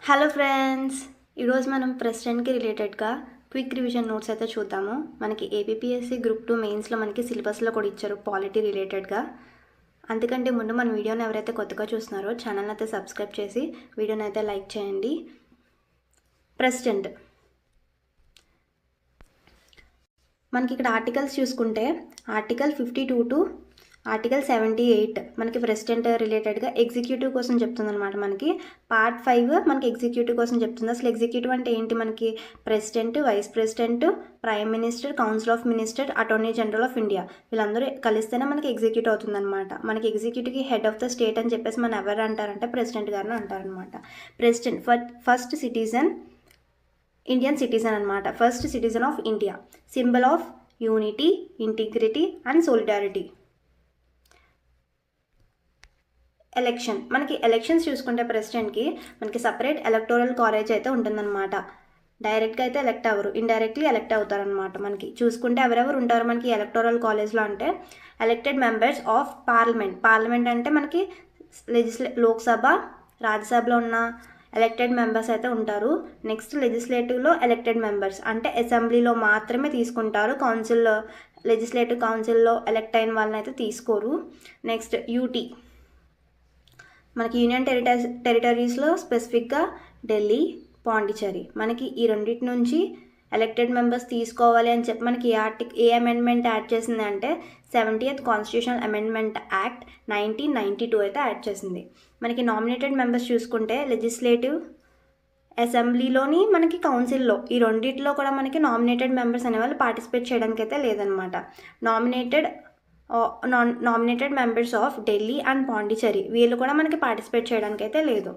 Hello friends, ఈరోజు మనం ప్రెసిడెంట్కి రిలేటెడ్గా క్విక్ రివిజన్ నోట్స్ అయితే చూద్దాము. మనకి ఏపీఎస్సీ గ్రూప్ 2 మెయిన్స్లో మనకి సిలబస్లో కూడా ఇచ్చారు పాలిటీ రిలేటెడ్గా. అందుకంటే ముందు మన వీడియోని ఎవరైతే కొత్తగా చూస్తున్నారో ఛానల్ అయితే సబ్స్క్రైబ్ చేసి వీడియోని అయితే లైక్ చేయండి. ప్రెసిడెంట్ మనకి ఇక్కడ ఆర్టికల్స్ చూసుకుంటే ఆర్టికల్ 52 టు ఆర్టికల్ 78 మనకి ప్రెసిడెంట్ రిలేటెడ్గా ఎగ్జిక్యూటివ్ కోసం చెప్తుంది అనమాట. మనకి పార్ట్ 5 మనకి ఎగ్జిక్యూటివ్ కోసం చెప్తుంది. అసలు ఎగ్జిక్యూటివ్ అంటే ఏంటి? మనకి president, vice president, prime minister, council of minister, attorney general of India వీళ్ళందరూ కలిస్తేనే మనకి ఎగ్జిక్యూటివ్ అవుతుందన్నమాట. మనకి ఎగ్జిక్యూటివ్కి హెడ్ ఆఫ్ ద స్టేట్ అని చెప్పేసి మనం ఎవరు అంటారంటే ప్రెసిడెంట్ గారిని అంటారనమాట. President first citizen, Indian citizen అనమాట. First citizen of India, symbol of unity, integrity and solidarity. Election మనకి ఎలక్షన్స్ చూసుకుంటే ప్రెసిడెంట్కి మనకి సపరేట్ ఎలక్టోరల్ కాలేజ్ అయితే ఉంటుందన్నమాట. డైరెక్ట్గా అయితే ఎలక్ట్ అవ్వరు, ఇండైరెక్ట్లీ ఎలక్ట్ అవుతారనమాట. మనకి చూసుకుంటే ఎవరెవరు ఉంటారు మనకి ఎలక్టోరల్ కాలేజ్లో అంటే ఎలక్టెడ్ మెంబర్స్ ఆఫ్ పార్లమెంట్ అంటే మనకి లోక్సభ, రాజ్యసభలో ఉన్న ఎలక్టెడ్ మెంబర్స్ అయితే ఉంటారు. నెక్స్ట్ లెజిస్లేటివ్లో ఎలక్టెడ్ మెంబర్స్ అంటే అసెంబ్లీలో మాత్రమే తీసుకుంటారు. లెజిస్లేటివ్ కౌన్సిల్లో ఎలక్ట్ అయిన వాళ్ళని అయితే తీసుకోరు. నెక్స్ట్ యూటీ మనకి యూనియన్ టెరిటరీస్లో స్పెసిఫిక్గా ఢిల్లీ, పాండిచేరి. మనకి ఈ రెండింటి నుంచి ఎలక్టెడ్ మెంబర్స్ తీసుకోవాలి అని చెప్పి మనకి ఏ అమెండ్మెంట్ యాడ్ చేసింది అంటే 70th కాన్స్టిట్యూషనల్ అమెండ్మెంట్ యాక్ట్ 1992 అయితే యాడ్ చేసింది. మనకి నామినేటెడ్ మెంబర్స్ చూసుకుంటే లెజిస్లేటివ్, అసెంబ్లీలోని మనకి కౌన్సిల్లో ఈ రెండిట్లో కూడా మనకి నామినేటెడ్ మెంబర్స్ అనేవాళ్ళు పార్టిసిపేట్ చేయడానికి అయితే లేదనమాట. Nominated members of Delhi and Pondicherry వీళ్ళు కూడా మనకి పార్టిసిపేట్ చేయడానికి అయితే లేదు.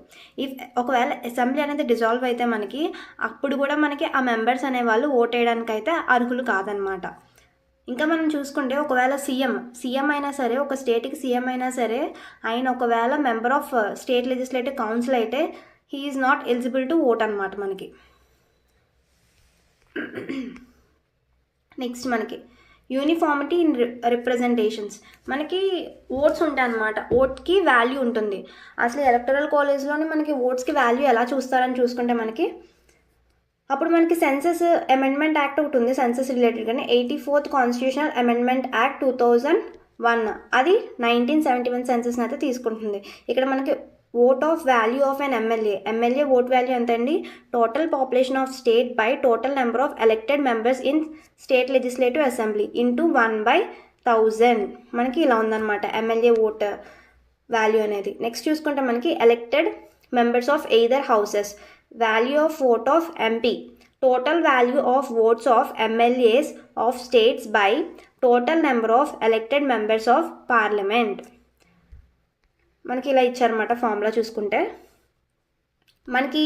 ఒకవేళ అసెంబ్లీ అనేది డిజాల్వ్ అయితే మనకి అప్పుడు కూడా మనకి ఆ మెంబర్స్ అనేవాళ్ళు ఓట్ వేయడానికి అయితే అర్హులు కాదనమాట. ఇంకా మనం చూసుకుంటే ఒకవేళ సీఎం అయినా సరే, ఒక స్టేట్కి సీఎం అయినా సరే, ఆయన ఒకవేళ member of state legislative council అయితే he is not eligible to vote అనమాట మనకి. నెక్స్ట్ మనకి యూనిఫార్మిటీ ఇన్ రిప్రజెంటేషన్స్ మనకి ఓట్స్ ఉంటాయి అన్నమాట. ఓట్కి వాల్యూ ఉంటుంది. అసలు ఎలక్టరల్ కాలేజ్లోని మనకి ఓట్స్కి వాల్యూ ఎలా చూస్తారని చూసుకుంటే మనకి అప్పుడు మనకి సెన్సస్ అమెండ్మెంట్ యాక్ట్ ఒకటి ఉంది సెన్సస్ రిలేటెడ్గానే. 84th కాన్స్టిట్యూషనల్ అమెండ్మెంట్ యాక్ట్ 2001 అది 1971 సెన్సస్ని అయితే తీసుకుంటుంది. ఇక్కడ మనకి vote of value of an MLA vote value ఎంత అండి? Total population of state by total number of elected members in state legislative assembly into 1/1000 మనకి ఇలా ఉందన్నమాట ఎమ్మెల్యే ఓట్ వాల్యూ అనేది. నెక్స్ట్ చూసుకుంటే మనకి elected members of either houses, value of vote of MP, total value of votes of MLAs of states by total number of elected members of parliament. మనకి ఇలా ఇచ్చారన్నమాట formula చూసుకుంటే. మనకి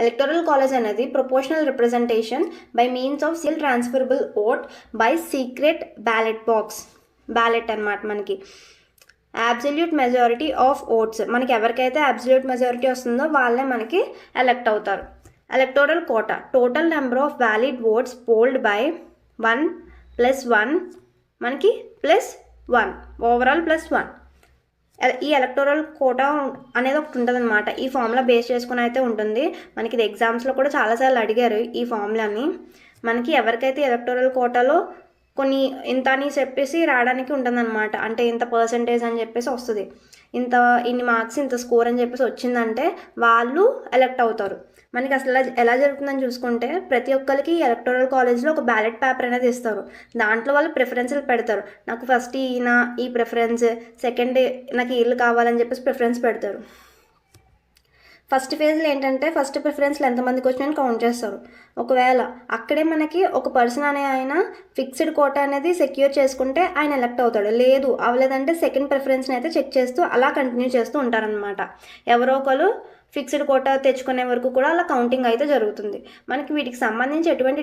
electoral college అనేది proportional representation by means of single transferable vote by secret ballot అనమాట. మనకి absolute majority of votes మనకి ఎవరికైతే అబ్సల్యూట్ మెజారిటీ వస్తుందో వాళ్ళే మనకి ఎలక్ట్ అవుతారు. Electoral quota, total number of valid votes polled by 1+1 మనకి +1 ఓవరాల్ +1. ఈ ఎలక్టోరల్ కోటా అనేది ఒకటి ఉంటుంది అనమాట. ఈ ఫార్ములా బేస్ చేసుకుని అయితే ఉంటుంది. మనకి ఇది ఎగ్జామ్స్లో కూడా చాలాసార్లు అడిగారు ఈ ఫార్ములాని. మనకి ఎవరికైతే ఎలక్టోరల్ కోటాలో కొన్ని ఇంత అని చెప్పేసి రావడానికి ఉంటుందన్నమాట. అంటే ఇంత పర్సంటేజ్ అని చెప్పేసి వస్తుంది, ఇన్ని మార్క్స్ ఇంత స్కోర్ అని చెప్పేసి వచ్చిందంటే వాళ్ళు ఎలక్ట్ అవుతారు. మనకి అసలు ఎలా జరుగుతుందని చూసుకుంటే ప్రతి ఒక్కరికి ఎలక్టోరల్ కాలేజ్లో ఒక బ్యాలెట్ పేపర్ అనేది ఇస్తారు. దాంట్లో వాళ్ళు ప్రిఫరెన్స్లు పెడతారు. నాకు ఫస్ట్ ఈ ప్రిఫరెన్స్, సెకండ్ నాకు వీళ్ళు కావాలని చెప్పేసి ప్రిఫరెన్స్ పెడతారు. ఫస్ట్ ఫేజ్లో ఏంటంటే ఫస్ట్ ప్రిఫరెన్స్లో ఎంతమందికి వచ్చినాయని కౌంట్ చేస్తారు. ఒకవేళ అక్కడే మనకి ఒక పర్సన్ అనే ఆయన ఫిక్స్డ్ కోటా అనేది సెక్యూర్ చేసుకుంటే ఆయన ఎలక్ట్ అవుతాడు. లేదు అవ్వలేదంటే సెకండ్ ప్రిఫరెన్స్ని అయితే చెక్ చేస్తూ అలా కంటిన్యూ చేస్తూ ఉంటారనమాట. ఎవరో ఒకరు ఫిక్స్డ్ కోటా తెచ్చుకునే వరకు కూడా అలా కౌంటింగ్ అయితే జరుగుతుంది. మనకి వీటికి సంబంధించి ఎటువంటి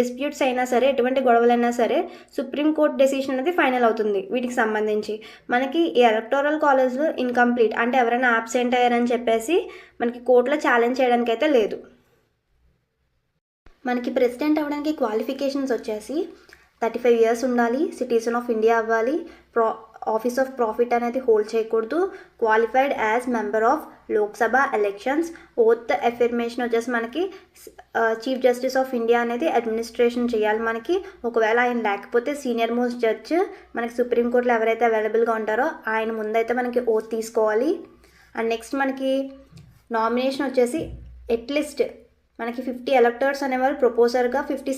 డిస్ప్యూట్స్ అయినా సరే, ఎటువంటి గొడవలైనా సరే సుప్రీంకోర్టు డెసిషన్ అనేది ఫైనల్ అవుతుంది వీటికి సంబంధించి. మనకి ఈ ఎలక్టోరల్ కాలేజ్లో ఇన్కంప్లీట్ అంటే ఎవరైనా ఆబ్సెంట్ అయ్యారని చెప్పేసి మనకి కోర్టులో ఛాలెంజ్ చేయడానికి అయితే లేదు. మనకి ప్రెసిడెంట్ అవ్వడానికి క్వాలిఫికేషన్స్ వచ్చేసి 35 years ఉండాలి, సిటిజన్ ఆఫ్ ఇండియా అవ్వాలి, ఆఫీస్ ఆఫ్ ప్రాఫిట్ అనేది హోల్డ్ చేయకూడదు. Qualified as member of Lok Sabha elections. Oath affirmation వచ్చేసి మనకి చీఫ్ జస్టిస్ ఆఫ్ ఇండియా అనేది అడ్మినిస్ట్రేషన్ చేయాలి మనకి. ఒకవేళ ఆయన లేకపోతే సీనియర్ మోస్ట్ జడ్జ్ మనకి సుప్రీంకోర్టులో ఎవరైతే అవైలబుల్గా ఉంటారో ఆయన ముందైతే మనకి ఓత్ తీసుకోవాలి. అండ్ నెక్స్ట్ మనకి నామినేషన్ వచ్చేసి అట్లీస్ట్ మనకి 50 ఎలక్టర్స్ అనేవాళ్ళు ప్రపోజర్గా 50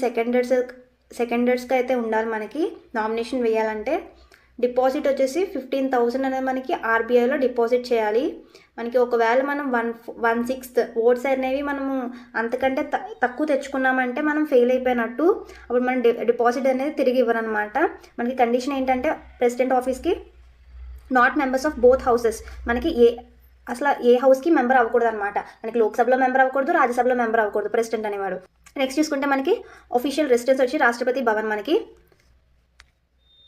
సెకండర్స్గా అయితే ఉండాలి మనకి నామినేషన్ వేయాలంటే. డిపాజిట్ వచ్చేసి 15,000 అనేది మనకి ఆర్బీఐలో డిపాజిట్ చేయాలి. మనకి ఒకవేళ మనం 1/6 ఓట్స్ అనేవి మనము అంతకంటే తక్కువ తెచ్చుకున్నామంటే మనం ఫెయిల్ అయిపోయినట్టు. అప్పుడు మనం డిపాజిట్ అనేది తిరిగి ఇవ్వరనమాట. మనకి కండిషన్ ఏంటంటే ప్రెసిడెంట్ ఆఫీస్కి not members of both houses. మనకి అసలు ఏ హౌస్కి మెంబర్ అవ్వకూడదు అనమాట. మనకి లోక్సభలో మెంబర్ అవ్వకూడదు, రాజ్యసభలో మెంబర్ అవ్వకూడదు ప్రెసిడెంట్ అనేవాడు. నెక్స్ట్ చూసుకుంటే మనకి అఫీషియల్ రెసిడెన్స్ వచ్చి రాష్ట్రపతి భవన్. మనకి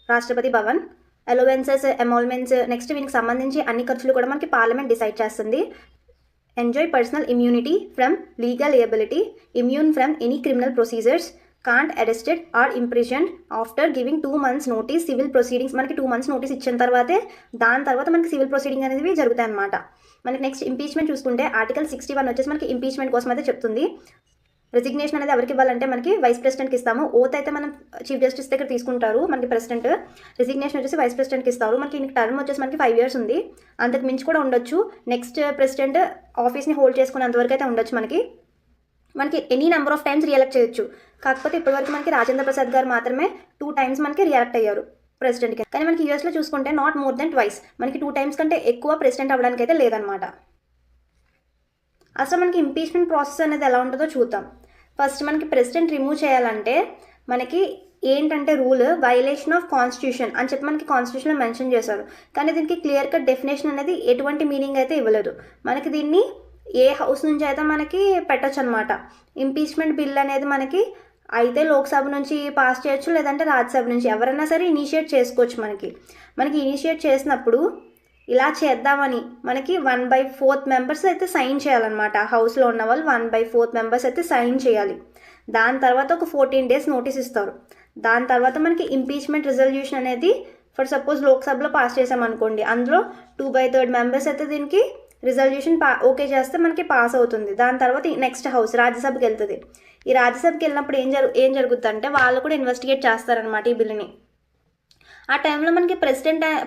Rashtrapati Bhavan allowances, emoluments, next వీనికి సంబంధించి అన్ని ఖర్చులు కూడా మనకి పార్లమెంట్ డిసైడ్ చేస్తుంది. Enjoy personal immunity from legal liability, immune from any criminal procedures, can't arrested or imprisoned after giving 2 months notice. Civil proceedings మనకి 2 months నోటీస్ ఇచ్చిన తర్వాతే దాని తర్వాత మనకి సివిల్ ప్రొసీడింగ్ అనేవి జరుగుతాయి అనమాట. మనకి నెక్స్ట్ ఇంపీచ్మెంట్ చూసుకుంటే ఆర్టికల్ 61 వచ్చేసి మనకి ఇంపీచ్మెంట్ కోసం అయితే చెప్తుంది. రెసిగ్నేషన్ అనేది ఎవరికి ఇవ్వాలంటే మనకి వైస్ ప్రెసిడెంట్కి ఇస్తాము. ఓత్ అయితే మనం చీఫ్ జస్టిస్ దగ్గర తీసుకుంటారు మనకి ప్రెసిడెంట్. రెసిగ్నేషన్ వచ్చేసి వైస్ ప్రెసిడెంట్కి ఇస్తారు. మనకి టర్మ్ వచ్చేసి మనకి 5 years ఉంది. అంతకు మించి కూడా ఉండొచ్చు. నెక్స్ట్ ప్రెసిడెంట్ ఆఫీస్ని హోల్డ్ చేసుకునేంతవరకు అయితే ఉండొచ్చు. మనకి ఎనీ నెంబర్ ఆఫ్ టైమ్స్ రియలెక్ట్ చేయొచ్చు. కాకపోతే ఇప్పటివరకు మనకి రాజేంద్ర ప్రసాద్ గారు మాత్రమే 2 times మనకి రియలెక్ట్ అయ్యారు ప్రెసిడెంట్కి. కానీ మనకి యూఎస్లో చూసుకుంటే నాట్ మోర్ దెన్ ట్వైస్, మనకి 2 times కంటే ఎక్కువ ప్రెసిడెంట్ అవ్వడానికి అయితే లేదనమాట. అసలు మనకి ఇంపీచ్మెంట్ ప్రాసెస్ అనేది ఎలా ఉంటుందో చూద్దాం. ఫస్ట్ మనకి ప్రెసిడెంట్ రిమూవ్ చేయాలంటే మనకి ఏంటంటే రూల్ వైలేషన్ ఆఫ్ కాన్స్టిట్యూషన్ అని చెప్పి మనకి కాన్స్టిట్యూషన్లో మెన్షన్ చేశారు. కానీ దీనికి క్లియర్ కట్ డెఫినేషన్ అనేది ఎటువంటి మీనింగ్ అయితే ఇవ్వలేదు. మనకి దీన్ని ఏ హౌస్ నుంచి అయితే మనకి పెట్టచ్చు అనమాట. ఇంపీచ్మెంట్ బిల్ అనేది మనకి అయితే లోక్సభ నుంచి పాస్ చేయొచ్చు, లేదంటే రాజ్యసభ నుంచి ఎవరైనా సరే ఇనిషియేట్ చేసుకోవచ్చు. మనకి ఇనిషియేట్ చేసినప్పుడు ఇలా చేద్దామని మనకి 1/4 members అయితే సైన్ చేయాలన్నమాట. హౌస్లో ఉన్న వాళ్ళు 1/4 members అయితే సైన్ చేయాలి. దాని తర్వాత ఒక 14 days నోటీస్ ఇస్తారు. దాని తర్వాత మనకి ఇంపీచ్మెంట్ రిజల్యూషన్ అనేది ఫర్ సపోజ్ లోక్సభలో పాస్ చేసామనుకోండి, అందులో 2/3 members అయితే దీనికి రిజల్యూషన్ ఓకే చేస్తే మనకి పాస్ అవుతుంది. దాని తర్వాత నెక్స్ట్ హౌస్ రాజ్యసభకి వెళ్తుంది. ఈ రాజ్యసభకి వెళ్ళినప్పుడు ఏం జరుగుతుంది అంటే వాళ్ళు కూడా ఇన్వెస్టిగేట్ చేస్తారనమాట ఈ బిల్లుని. ఆ టైంలో మనకి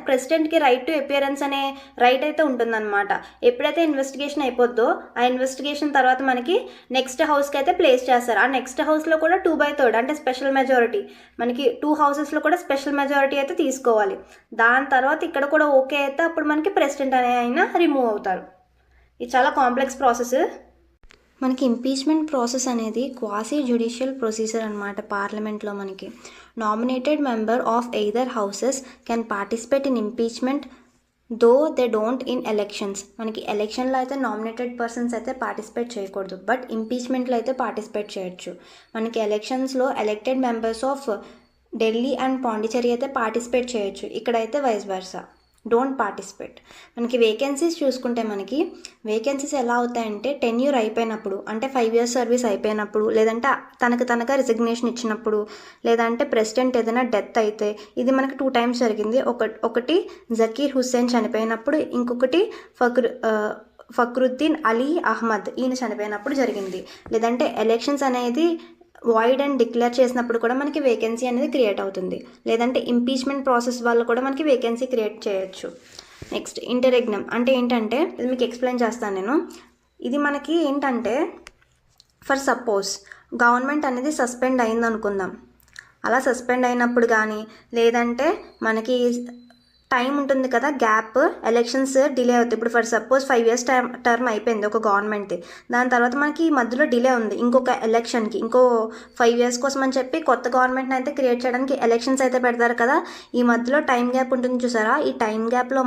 ప్రెసిడెంట్కి రైట్ టు అపియరెన్స్ అనే రైట్ అయితే ఉంటుందన్నమాట. ఎప్పుడైతే ఇన్వెస్టిగేషన్ అయిపోద్దో ఆ ఇన్వెస్టిగేషన్ తర్వాత మనకి నెక్స్ట్ హౌస్కి అయితే ప్లేస్ చేస్తారు. ఆ నెక్స్ట్ హౌస్లో కూడా 2/3 అంటే స్పెషల్ మెజారిటీ, మనకి 2 houses కూడా స్పెషల్ మెజారిటీ అయితే తీసుకోవాలి. దాని తర్వాత ఇక్కడ కూడా ఓకే అయితే అప్పుడు మనకి ప్రెసిడెంట్ అనే ఆయన రిమూవ్ అవుతారు. ఇది చాలా కాంప్లెక్స్ ప్రాసెస్. మనకి ఇంపీచ్మెంట్ ప్రాసెస్ అనేది క్వాసీ జ్యుడిషియల్ ప్రొసీజర్ అనమాట. పార్లమెంట్లో మనకి nominated member of either houses can participate in impeachment though they don't in elections. మనకి ఎలక్షన్లో అయితే నామినేటెడ్ పర్సన్స్ అయితే పార్టిసిపేట్ చేయకూడదు, బట్ ఇంపీచ్మెంట్లో అయితే పార్టిసిపేట్ చేయొచ్చు. మనకి ఎలక్షన్స్లో elected members of Delhi and Pondicherry అయితే పార్టిసిపేట్ చేయొచ్చు. ఇక్కడైతే వైస్ వర్సా డోంట్ పార్టిసిపేట్. మనకి వేకెన్సీస్ చూసుకుంటే మనకి వేకెన్సీస్ ఎలా అవుతాయంటే టెన్యూర్ అయిపోయినప్పుడు, అంటే 5 years సర్వీస్ అయిపోయినప్పుడు, లేదంటే తనగా రిజిగ్నేషన్ ఇచ్చినప్పుడు, లేదంటే ప్రెసిడెంట్ ఏదైనా డెత్ అయితే. ఇది మనకి 2 times జరిగింది. ఒకటి జకీర్ హుస్సేన్ చనిపోయినప్పుడు, ఇంకొకటి ఫక్రుద్దీన్ అలీ అహ్మద్ ఈయన చనిపోయినప్పుడు జరిగింది. లేదంటే ఎలక్షన్స్ అనేది వాయిడ్ అండ్ డిక్లేర్ చేసినప్పుడు కూడా మనకి వేకెన్సీ అనేది క్రియేట్ అవుతుంది. లేదంటే ఇంపీచ్మెంట్ ప్రాసెస్ వల్ల కూడా మనకి వేకెన్సీ క్రియేట్ చేయొచ్చు. నెక్స్ట్ ఇంటరెగ్నమ్ అంటే ఏంటంటే ఇది మీకు ఎక్స్ప్లెయిన్ చేస్తాను నేను. ఇది మనకి ఏంటంటే ఫర్ సపోజ్ గవర్నమెంట్ అనేది సస్పెండ్ అయింది అనుకుందాం. అలా సస్పెండ్ అయినప్పుడు కానీ, లేదంటే మనకి టైం ఉంటుంది కదా గ్యాప్, ఎలక్షన్స్ డిలే అవుతాయి. ఇప్పుడు ఫర్ సపోజ్ 5 years టర్మ్ అయిపోయింది ఒక గవర్నమెంట్ది. దాని తర్వాత మనకి ఈ మధ్యలో డిలే ఉంది ఇంకొక ఎలక్షన్కి, ఇంకో 5 years కోసం అని చెప్పి కొత్త గవర్నమెంట్ని అయితే క్రియేట్ చేయడానికి ఎలక్షన్స్ అయితే పెడతారు కదా. ఈ మధ్యలో టైం గ్యాప్ ఉంటుంది చూసారా, ఈ టైం గ్యాప్లో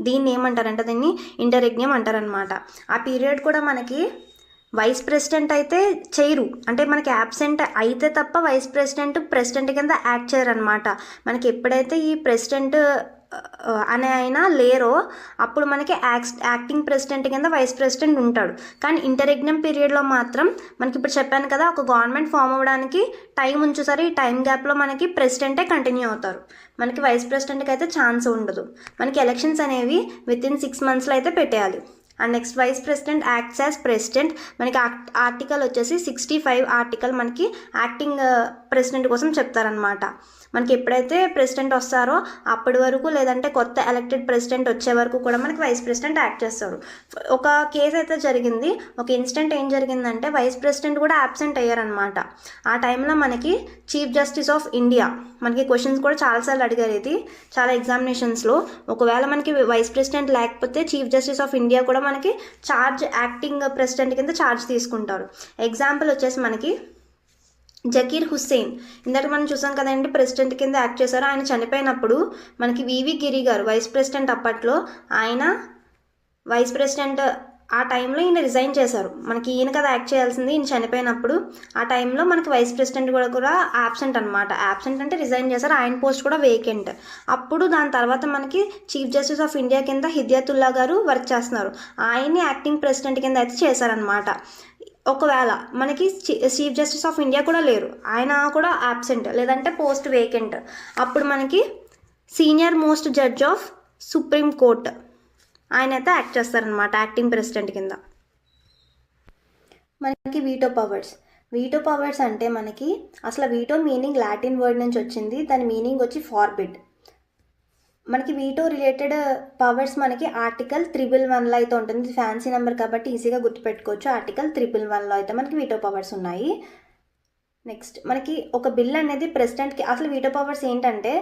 దీన్ని ఏమంటారంటే దీన్ని ఇంటరెగ్నియం అంటారనమాట. ఆ పీరియడ్ కూడా మనకి వైస్ ప్రెసిడెంట్ అయితే చేయరు, అంటే మనకి యాబ్సెంట్ అయితే తప్ప వైస్ ప్రెసిడెంట్ కింద యాక్ట్ చేయరు అనమాట. మనకి ఎప్పుడైతే ఈ ప్రెసిడెంట్ అనే ఆయన లేరో అప్పుడు మనకి యాక్టింగ్ ప్రెసిడెంట్ కింద వైస్ ప్రెసిడెంట్ ఉంటాడు. కానీ ఇంటరెగ్నమ్ పీరియడ్లో మాత్రం మనకి ఇప్పుడు చెప్పాను కదా, ఒక గవర్నమెంట్ ఫామ్ అవ్వడానికి టైం ఉంచేసరి ఈ టైం గ్యాప్లో మనకి ప్రెసిడెంటే కంటిన్యూ అవుతారు. మనకి వైస్ ప్రెసిడెంట్కి అయితే ఛాన్స్ ఉండదు. మనకి ఎలక్షన్స్ అనేవి వితిన్ 6 monthsలో అయితే పెట్టేయాలి. And next vice president acts as president. మనకి ఆర్టికల్ వచ్చేసి 65 ఆర్టికల్ మనకి యాక్టింగ్ ప్రెసిడెంట్ కోసం చెప్తారనమాట. మనకి ఎప్పుడైతే ప్రెసిడెంట్ వస్తారో అప్పటి వరకు, లేదంటే కొత్త ఎలక్టెడ్ ప్రెసిడెంట్ వచ్చే వరకు కూడా మనకి వైస్ ప్రెసిడెంట్ యాక్ట్ చేస్తారు. ఒక కేసు అయితే జరిగింది, ఒక ఇన్సిడెంట్ ఏం జరిగిందంటే వైస్ ప్రెసిడెంట్ కూడా అబ్సెంట్ అయ్యారనమాట. ఆ టైంలో మనకి చీఫ్ జస్టిస్ ఆఫ్ ఇండియా, మనకి క్వశ్చన్స్ కూడా చాలాసార్లు అడిగారు ఇది చాలా ఎగ్జామినేషన్స్లో. ఒకవేళ మనకి వైస్ ప్రెసిడెంట్ లేకపోతే చీఫ్ జస్టిస్ ఆఫ్ ఇండియా కూడా మనకి యాక్టింగ్ ప్రెసిడెంట్ కింద ఛార్జ్ తీసుకుంటారు. ఎగ్జాంపుల్ వచ్చేసి మనకి జకీర్ హుస్సేన్, ఇందాక మనం చూసాం కదండి ప్రెసిడెంట్ కింద యాక్ట్ చేశారు. ఆయన చనిపోయినప్పుడు మనకి వివి గిరి గారు వైస్ ప్రెసిడెంట్, అప్పట్లో ఆయన వైస్ ప్రెసిడెంట్ ఆ టైంలో ఈయన రిజైన్ చేశారు. మనకి ఈయన కదా యాక్ట్ చేయాల్సింది, ఈయన చనిపోయినప్పుడు ఆ టైంలో మనకి వైస్ ప్రెసిడెంట్ కూడా యాబ్సెంట్ అనమాట. యాబ్సెంట్ అంటే రిజైన్ చేశారు, ఆయన పోస్ట్ కూడా వేకెంట్. అప్పుడు దాని తర్వాత మనకి చీఫ్ జస్టిస్ ఆఫ్ ఇండియా కింద హిదాయతుల్లా గారు వర్క్ చేస్తున్నారు. ఆయన్ని యాక్టింగ్ ప్రెసిడెంట్ కింద అయితే చేశారనమాట. ఒకవేళ మనకి చీఫ్ జస్టిస్ ఆఫ్ ఇండియా కూడా లేరు, ఆయన కూడా యాబ్సెంట్ లేదంటే పోస్ట్ వేకెంట్, అప్పుడు మనకి senior most judge of supreme court ఆయన అయితే యాక్ట్ చేస్తారనమాట యాక్టింగ్ ప్రెసిడెంట్ కింద. మనకి వీటో పవర్స్. వీటో పవర్స్ అంటే మనకి అసలు వీటో మీనింగ్ లాటిన్ వర్డ్ నుంచి వచ్చింది, దాని మీనింగ్ వచ్చి ఫార్బిడ్. మనకి వీటో రిలేటెడ్ పవర్స్ మనకి ఆర్టికల్ 311లో అయితే ఉంటుంది. ఫ్యాన్సీ నెంబర్ కాబట్టి ఈజీగా గుర్తుపెట్టుకోవచ్చు. ఆర్టికల్ 311లో అయితే మనకి వీటో పవర్స్ ఉన్నాయి. నెక్స్ట్ మనకి ఒక బిల్ అనేది ప్రెసిడెంట్కి, అసలు వీటో పవర్స్ ఏంటంటే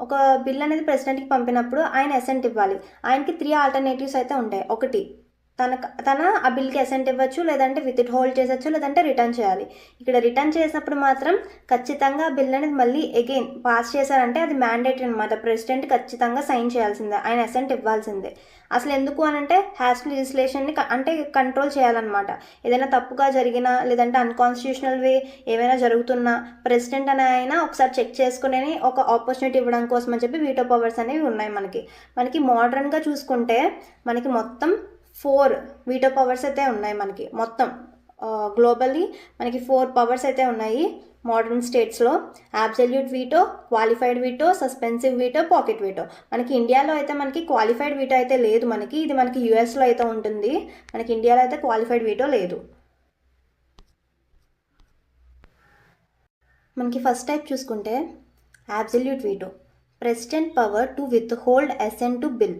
ఒక బిల్ అనేది ప్రెసిడెంట్కి పంపినప్పుడు ఆయన అసెంట్ ఇవ్వాలి. ఆయనకి 3 ఆల్టర్నేటివ్స్ అయితే ఉంటాయి. ఒకటి తన ఆ బిల్కి అసెంట్ ఇవ్వచ్చు, లేదంటే విత్ హోల్డ్ చేసచ్చు, లేదంటే రిటర్న్ చేయాలి. ఇక్కడ రిటర్న్ చేసినప్పుడు మాత్రం ఖచ్చితంగా బిల్ అనేది మళ్ళీ అగైన్ పాస్ చేశారంటే అది మ్యాండేటరీ అనమాట. ప్రెసిడెంట్ ఖచ్చితంగా సైన్ చేయాల్సిందే, ఆయన అసెంట్ ఇవ్వాల్సిందే. అసలు ఎందుకు అని అంటే హ్యాస్ లెజిస్లేషన్ని అంటే కంట్రోల్ చేయాలన్నమాట. ఏదైనా తప్పుగా జరిగినా, లేదంటే అన్కాన్స్టిట్యూషనల్ వే ఏమైనా జరుగుతున్నా ప్రెసిడెంట్ అనే ఆయన ఒకసారి చెక్ చేసుకునే ఒక ఆపర్చునిటీ ఇవ్వడం కోసం అని చెప్పి వీటో పవర్స్ అనేవి ఉన్నాయి. మనకి మోడర్న్గా చూసుకుంటే మనకి మొత్తం 4 వీటో పవర్స్ అయితే ఉన్నాయి. మనకి మొత్తం గ్లోబల్లీ మనకి 4 పవర్స్ అయితే ఉన్నాయి మోడర్న్ స్టేట్స్లో. Absolute veto, qualified veto, suspensive veto, pocket veto. మనకి ఇండియాలో అయితే మనకి క్వాలిఫైడ్ వీటో అయితే లేదు. ఇది మనకి యూఎస్లో అయితే ఉంటుంది. మనకి ఇండియాలో అయితే క్వాలిఫైడ్ వీటో లేదు. మనకి ఫస్ట్ టైప్ చూసుకుంటే absolute veto, president power to withhold assent to bill.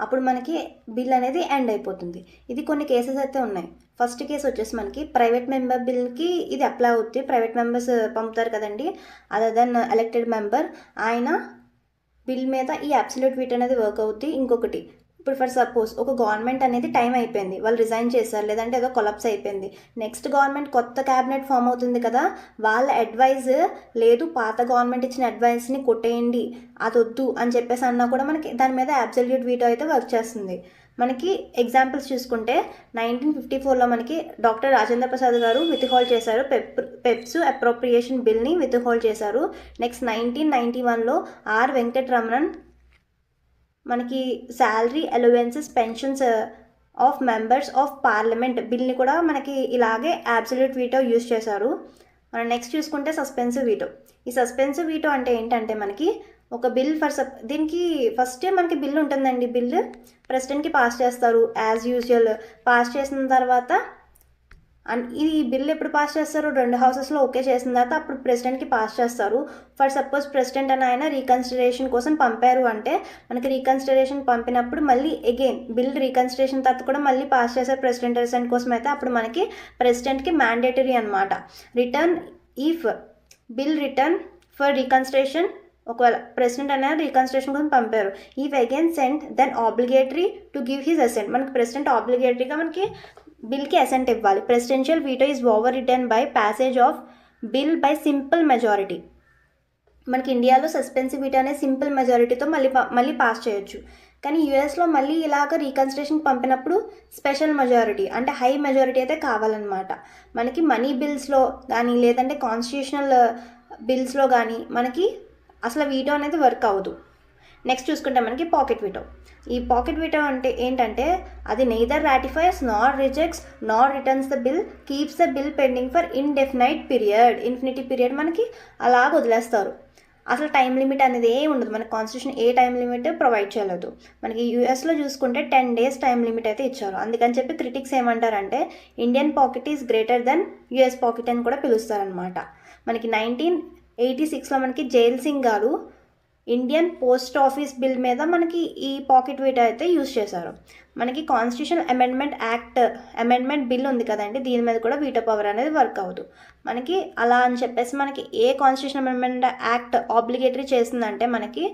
అప్పుడు మనకి బిల్ అనేది ఎండ్ అయిపోతుంది. ఇది కొన్ని కేసెస్ అయితే ఉన్నాయి. ఫస్ట్ కేసు వచ్చేసి మనకి ప్రైవేట్ మెంబర్ బిల్కి ఇది అప్లై అవుతుంది. ప్రైవేట్ మెంబర్స్ పంపుతారు కదండి, అదర్ దెన్ ఎలక్టెడ్ మెంబర్, ఆయన బిల్ మీద ఈ అబ్సల్యూట్ వీటో అనేది వర్క్ అవుతుంది. ఇంకొకటి, ఇప్పుడు ఫర్ సపోజ్ ఒక గవర్నమెంట్ అనేది టైం అయిపోయింది, వాళ్ళు రిజైన్ చేశారు, లేదంటే ఏదో కొలాప్స్ అయిపోయింది. నెక్స్ట్ గవర్నమెంట్ కొత్త క్యాబినెట్ ఫామ్ అవుతుంది కదా, వాళ్ళ అడ్వైజ్ లేదు, పాత గవర్నమెంట్ ఇచ్చిన అడ్వైస్ని కొట్టేయండి, అది వద్దు అని చెప్పేసి అన్నా కూడా మనకి దాని మీద అబ్సల్యూట్ వీటో అయితే వర్క్ చేస్తుంది. మనకి ఎగ్జాంపుల్స్ చూసుకుంటే 1954లో మనకి డాక్టర్ రాజేంద్ర ప్రసాద్ గారు విత్ హోల్డ్ చేశారు, పెప్స్ అప్రోప్రియేషన్ బిల్ని విత్ హోల్డ్ చేశారు. నెక్స్ట్ 1991లో ఆర్ వెంకటరమణన్ మనకి salary allowances pensions of members of parliament బిల్ని కూడా మనకి ఇలాగే అబ్సల్యూట్ వీటో యూజ్ చేశారు. మనం నెక్స్ట్ చూసుకుంటే సస్పెన్సివ్ వీటో. ఈ సస్పెన్సివ్ వీటో అంటే ఏంటంటే మనకి ఒక బిల్ దీనికి ఫస్ట్ మనకి బిల్ ఉంటుందండి. బిల్ ప్రెసిడెంట్కి పాస్ చేస్తారు యాజ్ యూజువల్. పాస్ చేసిన తర్వాత ఈ బిల్ ఎప్పుడు పాస్ చేస్తారు, 2 హౌసెస్లో ఓకే చేసిన తర్వాత అప్పుడు ప్రెసిడెంట్కి పాస్ చేస్తారు. ఫర్ సపోజ్ ప్రెసిడెంట్ అని ఆయన రీకన్సిడరేషన్ కోసం పంపారు అంటే మనకి రీకన్సిడరేషన్ పంపినప్పుడు మళ్ళీ అగైన్ బిల్ రీకన్సిడరేషన్ తర్వాత కూడా మళ్ళీ పాస్ చేశారు ప్రెసిడెంట్ రిజైన్ కోసం అయితే అప్పుడు మనకి ప్రెసిడెంట్కి మ్యాండేటరీ అనమాట. Return if bill return for reconsideration, ఒకవేళ ప్రెసిడెంట్ అనేది రీకన్సిడరేషన్ కోసం పంపారు, if again sent then obligatory to give his assent. మనకి ప్రెసిడెంట్ ఆబ్లిగేటరీగా మనకి బిల్కి అసెంట్ ఇవ్వాలి. Presidential veto is over return by passage of bill by simple majority. మనకి ఇండియాలో సస్పెన్సివ్ వీటో అనేది సింపుల్ మెజారిటీతో మళ్ళీ పాస్ చేయొచ్చు. కానీ యూఎస్లో మళ్ళీ ఇలాగ రీకన్సిడరేషన్కి పంపినప్పుడు స్పెషల్ మెజారిటీ అంటే హై మెజారిటీ అయితే కావాలన్నమాట. మనకి మనీ బిల్స్లో కానీ లేదంటే కాన్స్టిట్యూషనల్ బిల్స్లో కానీ మనకి అసలు వీటో అనేది వర్క్ అవ్వదు. నెక్స్ట్ చూసుకుంటే మనకి పాకెట్ వీటో. ఈ పాకెట్ వీటో అంటే ఏంటంటే అది neither ratifies nor rejects nor returns the bill, keeps the bill pending for indefinite period. Infinity period మనకి అలాగ వదిలేస్తారు. అసలు టైం లిమిట్ అనేది ఏ ఉండదు. మనకి కాన్స్టిట్యూషన్ ఏ టైం లిమిట్ ప్రొవైడ్ చేయలేదు. మనకి యూఎస్లో చూసుకుంటే 10 days టైం లిమిట్ అయితే ఇచ్చారు. అందుకని చెప్పి క్రిటిక్స్ ఏమంటారంటే Indian pocket is greater than US pocket అని కూడా పిలుస్తారనమాట. మనకి 1986లో మనకి జైల్ సింగ్ గారు ఇండియన్ పోస్ట్ ఆఫీస్ బిల్ మీద మనకి ఈ పాకెట్ వీటో అయితే యూజ్ చేశారు. మనకి కాన్స్టిట్యూషన్ అమెండ్మెంట్ బిల్ ఉంది కదండి, దీని మీద కూడా వీటో పవర్ అనేది వర్క్ అవ్వదు. మనకి అలా అని చెప్పేసి మనకి ఏ కాన్స్టిట్యూషన్ అమెండ్మెంట్ యాక్ట్ ఆబ్లిగేటరీ చేసిందంటే మనకి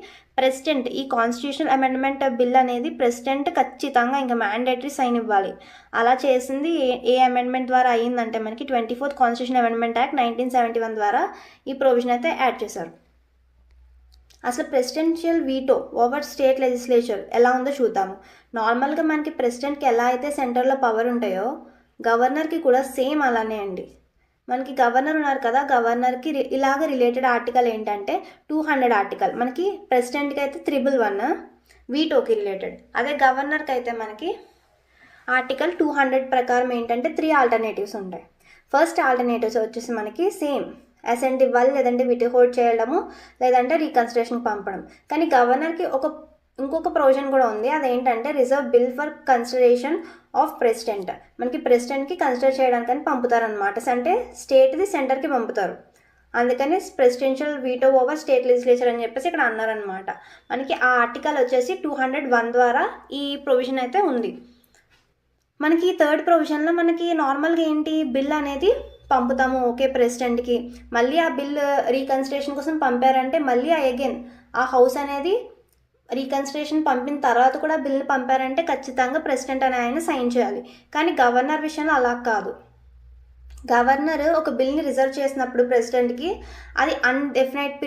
ప్రెసిడెంట్ ఈ కాన్స్టిట్యూషన్ అమెండ్మెంట్ బిల్ అనేది ప్రెసిడెంట్ ఖచ్చితంగా ఇంకా మ్యాండేటరీ సైన్ ఇవ్వాలి. అలా చేసింది ఏ అమెండ్మెంట్ ద్వారా అయ్యిందంటే మనకి 24th కాన్స్టిట్యూషన్ అమెండ్మెంట్ యాక్ట్ 1971 ద్వారా ఈ ప్రొవిజన్ అయితే యాడ్ చేశారు. అసలు presidential veto over state legislature ఎలా ఉందో చూద్దాము. నార్మల్గా మనకి ప్రెసిడెంట్కి ఎలా అయితే సెంటర్లో పవర్ ఉంటాయో గవర్నర్కి కూడా సేమ్ అలానే అండి. మనకి గవర్నర్ ఉన్నారు కదా, గవర్నర్కి ఇలాగ రిలేటెడ్ ఆర్టికల్ ఏంటంటే 200 ఆర్టికల్. మనకి ప్రెసిడెంట్కి అయితే 111 వీటోకి రిలేటెడ్. అదే గవర్నర్కి అయితే మనకి ఆర్టికల్ 200 ప్రకారం ఏంటంటే 3 ఆల్టర్నేటివ్స్ ఉంటాయి. ఫస్ట్ ఆల్టర్నేటివ్స్ వచ్చేసి మనకి సేమ్ అసెంట్ ఇవ్వాలి, లేదంటే వీటో హోల్డ్ చేయడము, లేదంటే రీకన్సిడరేషన్కి పంపడం. కానీ గవర్నర్కి ఇంకొక ప్రొవిజన్ కూడా ఉంది. అదేంటంటే reserve bill for consideration of president. మనకి ప్రెసిడెంట్కి కన్సిడర్ చేయడానికని పంపుతారనమాట. అంటే స్టేట్ది సెంటర్కి పంపుతారు. అందుకని presidential veto over state legislature అని చెప్పేసి ఇక్కడ అన్నారనమాట. మనకి ఆ ఆర్టికల్ వచ్చేసి 201 ద్వారా ఈ ప్రొవిజన్ అయితే ఉంది. మనకి థర్డ్ ప్రొవిజన్లో మనకి నార్మల్గా ఏంటి బిల్ అనేది పంపుతాము ఓకే ప్రెసిడెంట్కి, మళ్ళీ ఆ బిల్ రీకన్సిడరేషన్ కోసం పంపారంటే మళ్ళీ అగైన్ ఆ హౌస్ అనేది రీకన్సిడరేషన్ పంపిన తర్వాత కూడా బిల్ని పంపారంటే ఖచ్చితంగా ప్రెసిడెంట్ అనే ఆయన సైన్ చేయాలి. కానీ గవర్నర్ విషయంలో అలా కాదు. గవర్నర్ ఒక బిల్ని రిజర్వ్ చేసినప్పుడు ప్రెసిడెంట్కి అది అన్డెఫినైట్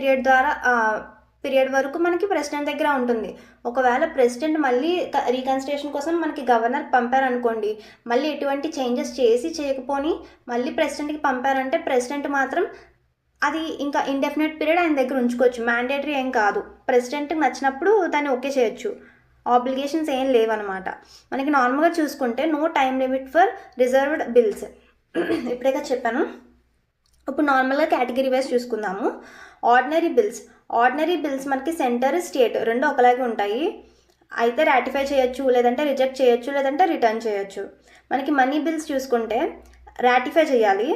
పీరియడ్ వరకు మనకి ప్రెసిడెంట్ దగ్గర ఉంటుంది. ఒకవేళ ప్రెసిడెంట్ మళ్ళీ రీకన్సిడరేషన్ కోసం మనకి గవర్నర్ పంపారనుకోండి, మళ్ళీ ఎటువంటి చేంజెస్ చేయకపోని మళ్ళీ ప్రెసిడెంట్కి పంపారంటే ప్రెసిడెంట్ మాత్రం అది ఇంకా ఇండెఫినెట్ పీరియడ్ ఆయన దగ్గర ఉంచుకోవచ్చు. మ్యాండేటరీ ఏం కాదు. ప్రెసిడెంట్కి నచ్చినప్పుడు దాన్ని ఓకే చేయొచ్చు. ఆబ్లిగేషన్స్ ఏం లేవన్నమాట. మనకి నార్మల్గా చూసుకుంటే no time limit for reserved bills. ఇప్పుడే చెప్పాను. ఇప్పుడు నార్మల్గా కేటగిరీ వైజ్ చూసుకుందాము. ఆర్డినరీ బిల్స్ మనకి సెంటర్ స్టేట్ రెండు ఒకలాగే ఉంటాయి. అయితే రాటిఫై చేయొచ్చు, లేదంటే రిజెక్ట్ చేయొచ్చు, లేదంటే రిటర్న్ చేయొచ్చు. మనకి మనీ బిల్స్ చూసుకుంటే రాటిఫై చేయాలి,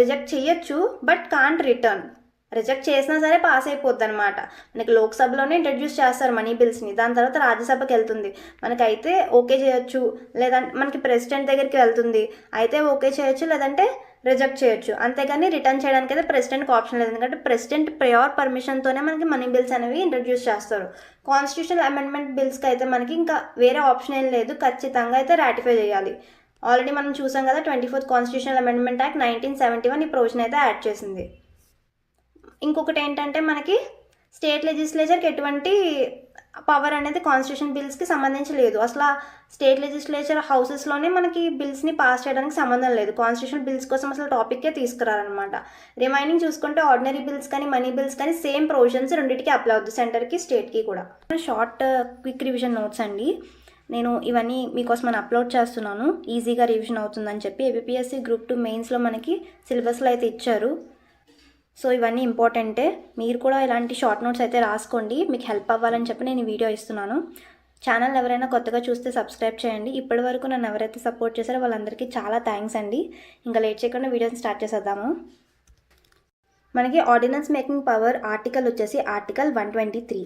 రిజెక్ట్ చేయొచ్చు బట్ కాంట్ రిటర్న్. రిజెక్ట్ చేసినా సరే పాస్ అయిపోద్ది అనమాట. మనకి లోక్సభలోనే ఇంట్రడ్యూస్ చేస్తారు మనీ బిల్స్ని, దాని తర్వాత రాజ్యసభకి వెళ్తుంది. మనకైతే ఓకే చేయొచ్చు, లేదంటే మనకి ప్రెసిడెంట్ దగ్గరికి వెళ్తుంది, అయితే ఓకే చేయొచ్చు, లేదంటే రిజెక్ట్ చేయొచ్చు. అంతేగాని రిటర్న్ చేయడానికి అయితే ప్రెసిడెంట్కి ఆప్షన్ లేదు. ఎందుకంటే ప్రెసిడెంట్ ప్రయోర్ పర్మిషన్తోనే మనకి మనీ బిల్స్ అనేవి ఇంట్రడ్యూస్ చేస్తారు. కాన్స్టిట్యూషనల్ అమెండ్మెంట్ బిల్స్కి అయితే మనకి ఇంకా వేరే ఆప్షన్ ఏం లేదు, ఖచ్చితంగా అయితే రాటిఫై చేయాలి. ఆల్రెడీ మనం చూసాం కదా 24th కాన్స్టిట్యూషనల్ అమెండ్మెంట్ యాక్ట్ 1971 ఈ ప్రొవిజన్ అయితే యాడ్ చేసింది. ఇంకొకటి ఏంటంటే మనకి స్టేట్ లెజిస్లేచర్కి ఎటువంటి పవర్ అనేది కాన్స్టిట్యూషన్ బిల్స్కి సంబంధించి లేదు. అసలు స్టేట్ లెజిస్లేచర్ హౌసెస్లోనే మనకి బిల్స్ని పాస్ చేయడానికి సంబంధం లేదు. కాన్స్టిట్యూషన్ బిల్స్ కోసం అసలు టాపిక్కే తీసుకురారనమాట. రిమైనింగ్ చూసుకుంటే ఆర్డినరీ బిల్స్ కానీ మనీ బిల్స్ కానీ సేమ్ ప్రొవిజన్స్ రెండింటికి అప్లై అవుతుంది, సెంటర్కి స్టేట్కి కూడా. షార్ట్ క్విక్ రివిజన్ నోట్స్ అండి. నేను ఇవన్నీ మీకోసం మనం అప్లోడ్ చేస్తున్నాను, ఈజీగా రివిజన్ అవుతుందని చెప్పి. ఏబిపిఎస్సి గ్రూప్ 2 మెయిన్స్లో మనకి సిలబస్లో అయితే ఇచ్చారు. సో ఇవన్నీ ఇంపార్టెంటే. మీరు కూడా ఇలాంటి షార్ట్ నోట్స్ అయితే రాసుకోండి, మీకు హెల్ప్ అవ్వాలని చెప్పి నేను ఈ వీడియో ఇస్తున్నాను. ఛానల్ ఎవరైనా కొత్తగా చూస్తే సబ్స్క్రైబ్ చేయండి. ఇప్పటి వరకు నన్ను ఎవరైతే సపోర్ట్ చేశారో వాళ్ళందరికీ చాలా థ్యాంక్స్ అండి. ఇంకా లేట్ చేయకుండా వీడియోని స్టార్ట్ చేసేద్దాము. మనకి ఆర్డినెన్స్ మేకింగ్ పవర్ ఆర్టికల్ వచ్చేసి ఆర్టికల్ 123.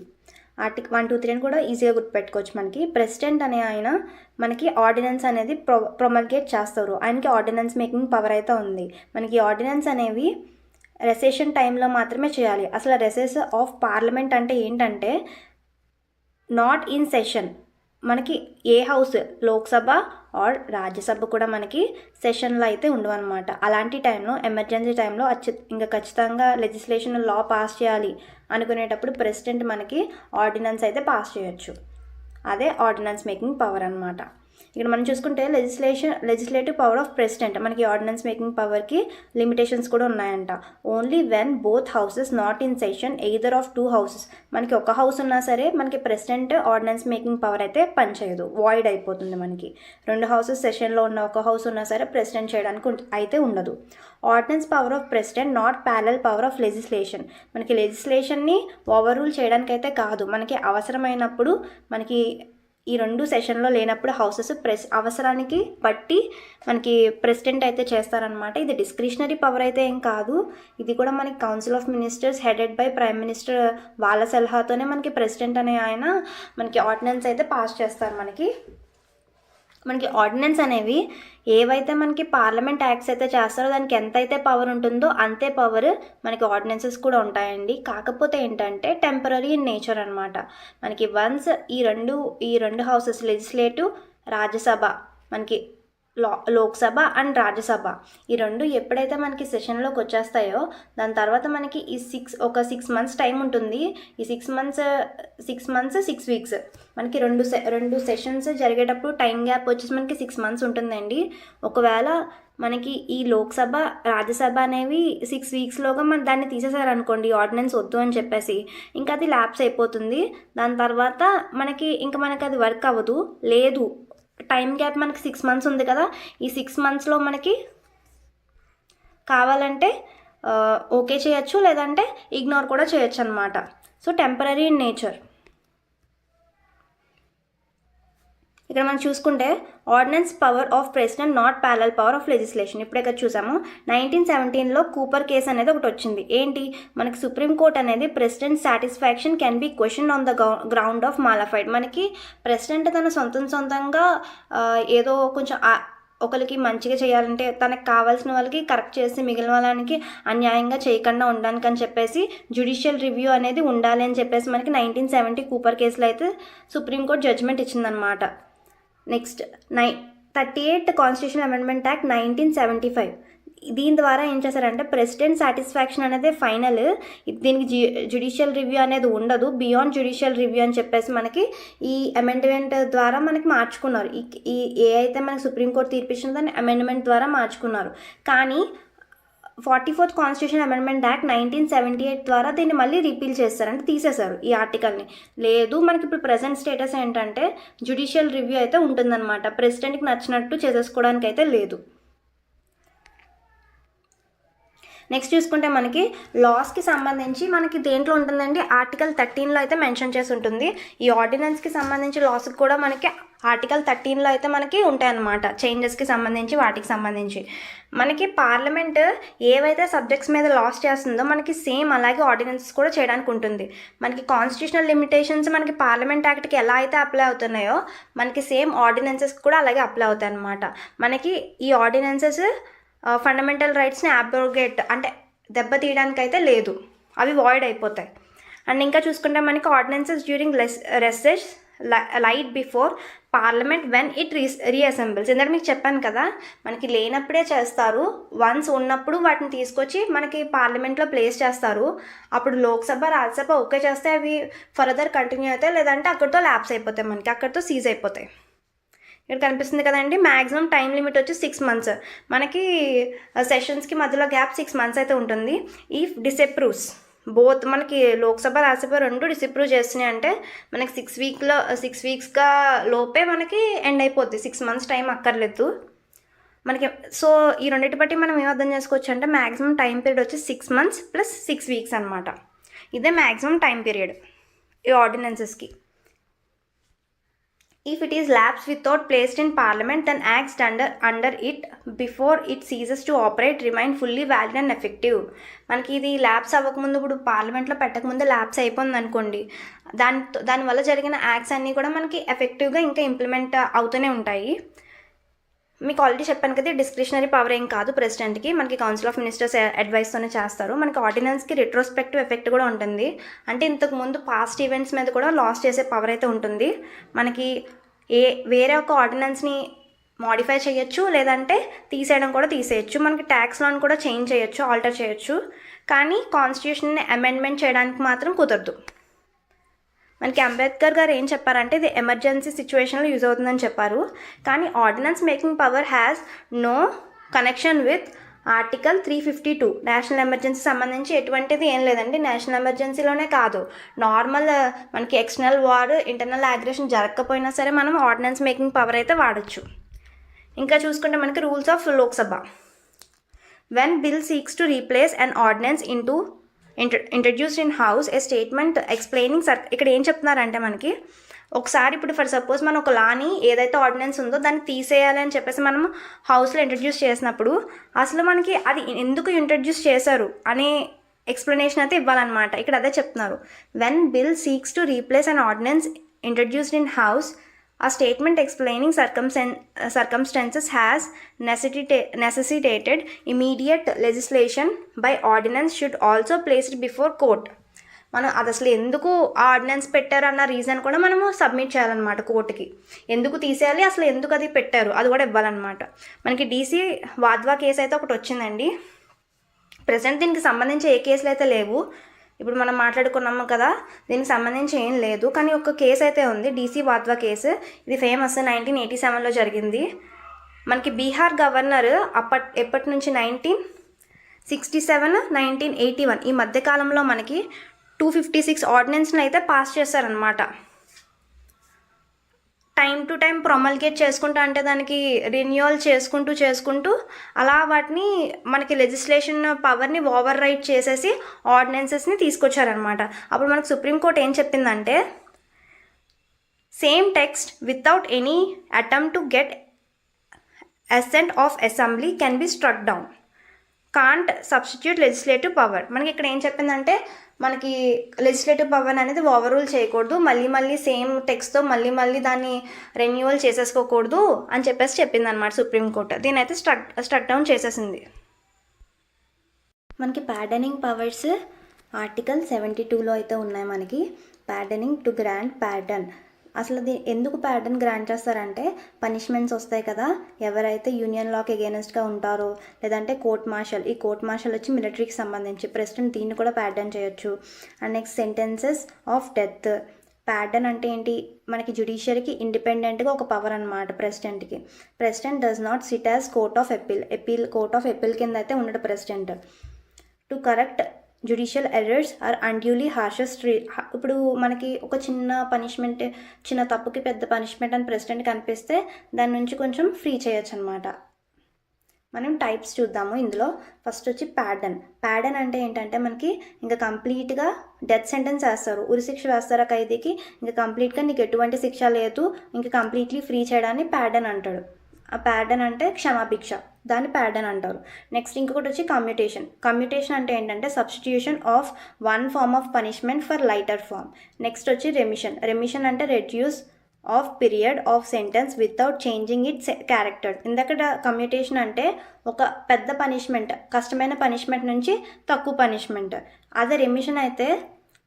ఆర్టికల్ 123 అని కూడా ఈజీగా గుర్తుపెట్టుకోవచ్చు. మనకి ప్రెసిడెంట్ అనే ఆయన మనకి ఆర్డినెన్స్ అనేది ప్రొమల్గేట్ చేస్తారు. ఆయనకి ఆర్డినెన్స్ మేకింగ్ పవర్ అయితే ఉంది. మనకి ఆర్డినెన్స్ అనేవి రెసెషన్ టైంలో మాత్రమే చేయాలి. అసలు రెసెస్ ఆఫ్ పార్లమెంట్ అంటే ఏంటంటే నాట్ ఇన్ సెషన్. మనకి ఏ హౌస్ లోక్సభ ఆర్ రాజ్యసభ కూడా మనకి సెషన్లో అయితే ఉండవన్నమాట. అలాంటి టైంలో ఎమర్జెన్సీ టైంలో ఇంకా ఖచ్చితంగా లెజిస్లేషన్ లా పాస్ చేయాలి అనుకునేటప్పుడు ప్రెసిడెంట్ మనకి ఆర్డినెన్స్ అయితే పాస్ చేయొచ్చు. అదే ఆర్డినెన్స్ మేకింగ్ పవర్ అనమాట. ఇక్కడ మనం చూసుకుంటే లెజిస్లేటివ్ పవర్ ఆఫ్ ప్రెసిడెంట్, మనకి ఆర్డినెన్స్ మేకింగ్ పవర్కి లిమిటేషన్స్ కూడా ఉన్నాయంట. Only when both houses not in session either of 2 houses, మనకి ఒక హౌస్ ఉన్నా సరే మనకి ప్రెసిడెంట్ ఆర్డినెన్స్ మేకింగ్ పవర్ అయితే పనిచేయదు, వాయిడ్ అయిపోతుంది. మనకి 2 houses సెషన్లో ఉన్న ఒక హౌస్ ఉన్నా సరే ప్రెసిడెంట్ చేయడానికి అయితే ఉండదు. Ordinance power of president not parallel power of legislation, మనకి లెజిస్లేషన్ని ఓవర్ రూల్ చేయడానికి అయితే కాదు, మనకి అవసరమైనప్పుడు మనకి ఈ 2 సెషన్లో లేనప్పుడు హౌసెస్ అవసరానికి బట్టి మనకి ప్రెసిడెంట్ అయితే చేస్తారనమాట. ఇది డిస్క్రిషనరీ పవర్ అయితే ఏం కాదు, ఇది కూడా మనకి council of ministers headed by prime minister వాళ్ళ సలహాతోనే మనకి ప్రెసిడెంట్ అనే ఆయన మనకి ఆర్డినెన్స్ అయితే పాస్ చేస్తారు. మనకి ఆర్డినెన్స్ అనేవి ఏవైతే మనకి పార్లమెంట్ యాక్ట్స్ అయితే చేస్తారో దానికి ఎంతైతే పవర్ ఉంటుందో అంతే పవర్ మనకి ఆర్డినెన్సెస్ కూడా ఉంటాయండి. కాకపోతే ఏంటంటే టెంపరరీ ఇన్ నేచర్ అనమాట. మనకి వన్స్ ఈ రెండు హౌసెస్ లెజిస్లేటివ్, రాజ్యసభ, మనకి లోక్సభ అండ్ రాజ్యసభ ఈ 2 ఎప్పుడైతే మనకి సెషన్లోకి వచ్చేస్తాయో దాని తర్వాత మనకి ఒక 6 months టైం ఉంటుంది. ఈ 6 months 6 weeks మనకి రెండు సెషన్స్ జరిగేటప్పుడు టైం గ్యాప్ వచ్చేసి మనకి 6 months ఉంటుందండి. ఒకవేళ మనకి ఈ లోక్సభ, రాజ్యసభ అనేవి 6 weeksలోగా మన దాన్ని తీసేసారనుకోండి, ఆర్డినెన్స్ వద్దు అని చెప్పేసి, ఇంకా అది ల్యాప్స్ అయిపోతుంది. దాని తర్వాత మనకి అది వర్క్ అవ్వదు. లేదు, టైం గ్యాప్ మనకి 6 months ఉంది కదా, ఈ 6 monthsలో మనకి కావాలంటే ఓకే చేయొచ్చు, లేదంటే ఇగ్నోర్ కూడా చేయొచ్చు అనమాట. So temporary in nature. ఇక్కడ మనం చూసుకుంటే ordinance power of president not parallel power of legislation. ఇప్పుడే కదా చూసాము 1917లో కూపర్ కేసు అనేది ఒకటి వచ్చింది. ఏంటి, మనకి సుప్రీంకోర్టు అనేది president satisfaction can be question on the ground of mala fide. మనకి ప్రెసిడెంట్ తన సొంతంగా ఏదో కొంచెం ఒకరికి మంచిగా చేయాలంటే తనకు కావాల్సిన వాళ్ళకి కరెక్ట్ చేసి మిగిలిన వాళ్ళకి అన్యాయంగా చేయకుండా ఉండడానికి అని చెప్పేసి జ్యుడిషియల్ రివ్యూ అనేది ఉండాలి అని చెప్పేసి మనకి 1970 కూపర్ కేసులో అయితే సుప్రీంకోర్టు జడ్జ్మెంట్ ఇచ్చిందనమాట. నెక్స్ట్ 38 కాన్స్టిట్యూషన్ అమెండ్మెంట్ యాక్ట్ 1975, దీని ద్వారా ఏం చేశారంటే ప్రెసిడెంట్ సాటిస్ఫాక్షన్ అనేది ఫైనల్, దీనికి జ్యుడిషియల్ రివ్యూ అనేది ఉండదు, బియాండ్ జ్యుడిషియల్ రివ్యూ అని చెప్పేసి మనకి ఈ అమెండ్మెంట్ ద్వారా మనకి మార్చుకున్నారు. ఏ అయితే మనకి సుప్రీంకోర్టు తీర్పిచ్చిందో దాన్ని అమెండ్మెంట్ ద్వారా మార్చుకున్నారు. కానీ 44th కాన్స్టిట్యూషన్ అమెండ్మెంట్ యాక్ట్ 1978 ద్వారా దీన్ని మళ్ళీ రిపీల్ చేస్తారు, అంటే తీసేశారు ఈ ఆర్టికల్ని. లేదు, మనకి ఇప్పుడు ప్రజెంట్ స్టేటస్ ఏంటంటే జ్యుడిషియల్ రివ్యూ అయితే ఉంటుందన్నమాట, ప్రెసిడెంట్కి నచ్చినట్టు చేసేసుకోవడానికి అయితే లేదు. నెక్స్ట్ చూసుకుంటే మనకి లాస్కి సంబంధించి మనకి దేంట్లో ఉంటుందండి, ఆర్టికల్ 13లో అయితే మెన్షన్ చేసి ఉంటుంది. ఈ ఆర్డినెన్స్కి సంబంధించి లాస్కి కూడా మనకి ఆర్టికల్ 13లో అయితే మనకి ఉంటాయన్నమాట, చేంజెస్కి సంబంధించి వాటికి సంబంధించి. మనకి పార్లమెంట్ ఏవైతే సబ్జెక్ట్స్ మీద లాస్ చేస్తుందో మనకి సేమ్ అలాగే ఆర్డినెన్సెస్ కూడా చేయడానికి ఉంటుంది. మనకి కాన్స్టిట్యూషనల్ లిమిటేషన్స్ మనకి పార్లమెంట్ యాక్ట్కి ఎలా అయితే అప్లై అవుతున్నాయో మనకి సేమ్ ఆర్డినెన్సెస్ కూడా అలాగే అప్లై అవుతాయి అన్నమాట. మనకి ఈ ఆర్డినెన్సెస్ ఫండమెంటల్ రైట్స్ని అబ్రోగేట్ అంటే దెబ్బతీయడానికి అయితే లేదు, అవి వాయిడ్ అయిపోతాయి. అండ్ ఇంకా చూసుకుంటే మనకి ordinances during recess laid before parliament when it reassembles. ఇందాక మీకు చెప్పాను కదా, మనకి లేనప్పుడే చేస్తారు, వన్స్ ఉన్నప్పుడు వాటిని తీసుకొచ్చి మనకి పార్లమెంట్లో ప్లేస్ చేస్తారు. అప్పుడు లోక్సభ, రాజ్యసభ ఓకే చేస్తే అవి ఫర్దర్ కంటిన్యూ అవుతాయి, లేదంటే అక్కడితో ల్యాప్స్ అయిపోతాయి, మనకి అక్కడితో సీజ్ అయిపోతాయి. ఇక్కడ కనిపిస్తుంది కదండి, మ్యాక్సిమం టైం లిమిట్ వచ్చి 6 months, మనకి సెషన్స్కి మధ్యలో గ్యాప్ 6 months అయితే ఉంటుంది. ఇఫ్ డిసప్రూవ్స్ బోత్, మనకి లోక్సభ, రాజ్యసభ 2 డిసప్రూవ్ చేస్తున్నాయి అంటే మనకి 6 weeksగా లోపే మనకి ఎండ్ అయిపోద్ది, 6 months టైం అక్కర్లేదు మనకి. సో ఈ రెండింటి బట్టి మనం ఏం అర్థం చేసుకోవచ్చు అంటే మ్యాక్సిమం టైం పీరియడ్ వచ్చి 6 months + 6 weeks అనమాట. ఇదే మ్యాక్సిమం టైం పీరియడ్ ఈ ఆర్డినెన్సెస్కి. If it is lapsed without placed in parliament, then acts under it before it ceases to operate remain fully valid and effective. మనకి ఇది ల్యాప్స్ అవ్వకముందు, ఇప్పుడు పార్లమెంట్లో పెట్టకముందు lapse అయిపోయింది అనుకోండి, దానివల్ల జరిగిన యాక్ట్స్ అన్నీ కూడా మనకి ఎఫెక్టివ్గా ఇంకా ఇంప్లిమెంట్ అవుతూనే ఉంటాయి. మీకు ఆల్రెడీ చెప్పాను కదా, డిస్క్రిషనరీ పవర్ ఏం కాదు ప్రెసిడెంట్కి, మనకి కౌన్సిల్ ఆఫ్ మినిస్టర్స్ అడ్వైస్తోనే చేస్తారు. మనకి ఆర్డినెన్స్కి రిట్రోస్పెక్టివ్ ఎఫెక్ట్ కూడా ఉంటుంది, అంటే ఇంతకుముందు పాస్ట్ ఈవెంట్స్ మీద కూడా లాస్ చేసే పవర్ అయితే ఉంటుంది. మనకి వేరే ఒక ఆర్డినెన్స్ని మాడిఫై చేయొచ్చు, లేదంటే తీసేయడం కూడా తీసేయచ్చు. మనకి ట్యాక్స్ లాని కూడా చేంజ్ చేయొచ్చు, ఆల్టర్ చేయొచ్చు, కానీ కాన్స్టిట్యూషన్ని అమెండ్మెంట్ చేయడానికి మాత్రం కుదరదు. మనకి అంబేద్కర్ గారు ఏం చెప్పారంటే ఇది ఎమర్జెన్సీ సిచ్యువేషన్లో యూజ్ అవుతుందని చెప్పారు. కానీ ordinance making power has no connection with article 352. National emergency సంబంధించి ఎటువంటిది ఏం లేదండి. నేషనల్ ఎమర్జెన్సీలోనే కాదు, నార్మల్ మనకి ఎక్స్టర్నల్ వార్, ఇంటర్నల్ అగ్రెషన్ జరగకపోయినా సరే మనం ఆర్డినెన్స్ మేకింగ్ పవర్ అయితే వాడచ్చు. ఇంకా చూసుకుంటే మనకి rules of Lok Sabha. When bill seeks to replace an ordinance introduced in house a statement explaining ఇక్కడ ఏం చెప్తున్నారంటే మనకి ఒకసారి ఇప్పుడు ఫర్ సపోజ్ మనం ఒక లాని ఏదైతే ఆర్డినెన్స్ ఉందో దాన్ని తీసేయాలి అని చెప్పేసి మనం హౌస్లో ఇంట్రడ్యూస్ చేసినప్పుడు అసలు మనకి అది ఎందుకు ఇంట్రడ్యూస్ చేశారు అనే ఎక్స్ప్లెనేషన్ అయితే ఇవ్వాలన్నమాట. ఇక్కడ అదే చెప్తున్నారు. When bill seeks to replace an ordinance introduced in house a statement explaining circumstances has necessitated immediate legislation by ordinance should also place it before court. మనం అది అసలు ఎందుకు ఆర్డినెన్స్ పెట్టారు అన్న రీజన్ కూడా మనము సబ్మిట్ చేయాలన్నమాట కోర్టుకి. ఎందుకు తీసేయాలి, అసలు ఎందుకు అది పెట్టారు అది కూడా ఇవ్వాలన్నమాట. మనకి డీసీ వాద్వా కేసు అయితే ఒకటి వచ్చిందండి. ప్రజెంట్ దీనికి సంబంధించి ఏ కేసులు అయితే లేవు. ఇప్పుడు మనం మాట్లాడుకున్నాము కదా, దీనికి సంబంధించి ఏం లేదు. కానీ ఒక కేసు అయితే ఉంది, డీసీ వాద్వా కేసు. ఇది ఫేమస్, 1987లో జరిగింది. మనకి బీహార్ గవర్నర్ ఎప్పటి నుంచి 1967, 1981 ఈ మధ్యకాలంలో మనకి 256 ఆర్డినెన్స్ని అయితే పాస్ చేశారనమాట. టైం టు టైం ప్రొమల్గేట్ చేసుకుంటూ, అంటే దానికి రెన్యువల్ చేసుకుంటూ అలా వాటిని మనకి లెజిస్లేషన్ పవర్ని ఓవర్ రైట్ చేసేసి ఆర్డినెన్సెస్ని తీసుకొచ్చారనమాట. అప్పుడు మనకు సుప్రీంకోర్టు ఏం చెప్పిందంటే same text without any attempt to get assent of assembly can be struck down, can't substitute legislative power. మనకి ఇక్కడ ఏం చెప్పిందంటే మనకి లెజిస్లేటివ్ పవర్ అనేది ఓవర్ రూల్ చేయకూడదు, మళ్ళీ సేమ్ టెక్స్ట్తో మళ్ళీ దాన్ని రెన్యువల్ చేసేసుకోకూడదు అని చెప్పేసి చెప్పింది అనమాట సుప్రీంకోర్టు. దీని అయితే స్ట్రక్ డౌన్ చేసేసింది. మనకి పార్డనింగ్ పవర్స్ ఆర్టికల్ 72లో అయితే ఉన్నాయి. మనకి పార్డనింగ్ టు గ్రాంట్ పార్డన్. అసలు ఎందుకు పార్డన్ గ్రాంట్ చేస్తారంటే పనిష్మెంట్స్ వస్తాయి కదా, ఎవరైతే యూనియన్ లాకి ఎగెనెస్ట్గా ఉంటారో, లేదంటే కోర్ట్ మార్షల్. ఈ కోర్ట్ మార్షల్ వచ్చి మిలిటరీకి సంబంధించి, ప్రెసిడెంట్ దీన్ని కూడా పార్డన్ చేయొచ్చు. And next sentences of death. Pardon అంటే ఏంటి, మనకి జ్యుడిషియరీకి ఇండిపెండెంట్గా ఒక పవర్ అనమాట ప్రెసిడెంట్కి. President does not sit as court of court of appeal కింద అయితే ఉండడు president. To correct judicial errors or unduly harshest. ఇప్పుడు మనకి ఒక చిన్న పనిష్మెంట్, చిన్న తప్పుకి పెద్ద పనిష్మెంట్ అని ప్రెసిడెంట్కి అనిపిస్తే దాని నుంచి కొంచెం ఫ్రీ చేయొచ్చు అనమాట. మనం టైప్స్ చూద్దాము ఇందులో. ఫస్ట్ వచ్చి ప్యాడన్ అంటే ఏంటంటే మనకి ఇంకా కంప్లీట్గా డెత్ సెంటెన్స్ వేస్తారు, ఉరిశిక్ష వేస్తారు ఖైదీకి, ఇంకా కంప్లీట్గా నీకు ఎటువంటి శిక్ష లేదు, ఇంకా కంప్లీట్లీ ఫ్రీ చేయడాన్ని ప్యాడన్ అంటాడు. ఆ ప్యాడన్ అంటే క్షమాభిక్ష, దాన్ని ప్యాడన్ అంటారు. నెక్స్ట్ ఇంకొకటి వచ్చి కమ్యూటేషన్ అంటే ఏంటంటే substitution of one form of punishment for lighter form. Next వచ్చి రెమిషన్ అంటే reduce of period of sentence without changing its character. ఇందాక కమ్యూటేషన్ అంటే ఒక పెద్ద పనిష్మెంట్, కష్టమైన పనిష్మెంట్ నుంచి తక్కువ పనిష్మెంట్. అదే రెమిషన్ అయితే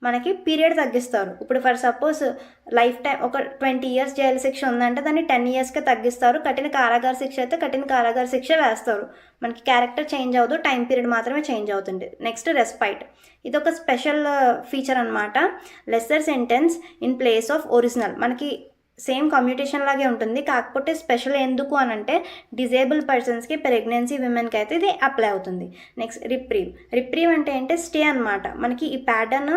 మనకి పీరియడ్ తగ్గిస్తారు. ఇప్పుడు ఫర్ సపోజ్ లైఫ్ టైం ఒక 20 years జైలు శిక్ష ఉందంటే దాన్ని 10 yearsకే తగ్గిస్తారు. కఠిన కారాగార శిక్ష అయితే కఠిన కారాగార శిక్ష వేస్తారు. మనకి క్యారెక్టర్ చేంజ్ అవ్వదు, టైం పీరియడ్ మాత్రమే చేంజ్ అవుతుంది. Next respite. ఇది ఒక స్పెషల్ ఫీచర్ అనమాట. Lesser sentence in place of original. మనకి సేమ్ కమ్యూటేషన్ లాగే ఉంటుంది, కాకపోతే స్పెషల్ ఎందుకు అని అంటే డిజేబుల్ పర్సన్స్కి, ప్రెగ్నెన్సీ విమెన్కి అయితే ఇది అప్లై అవుతుంది. నెక్స్ట్ రిప్రీవ్ అంటే ఏంటి, స్టే అనమాట. మనకి ఈ ప్యాటర్న్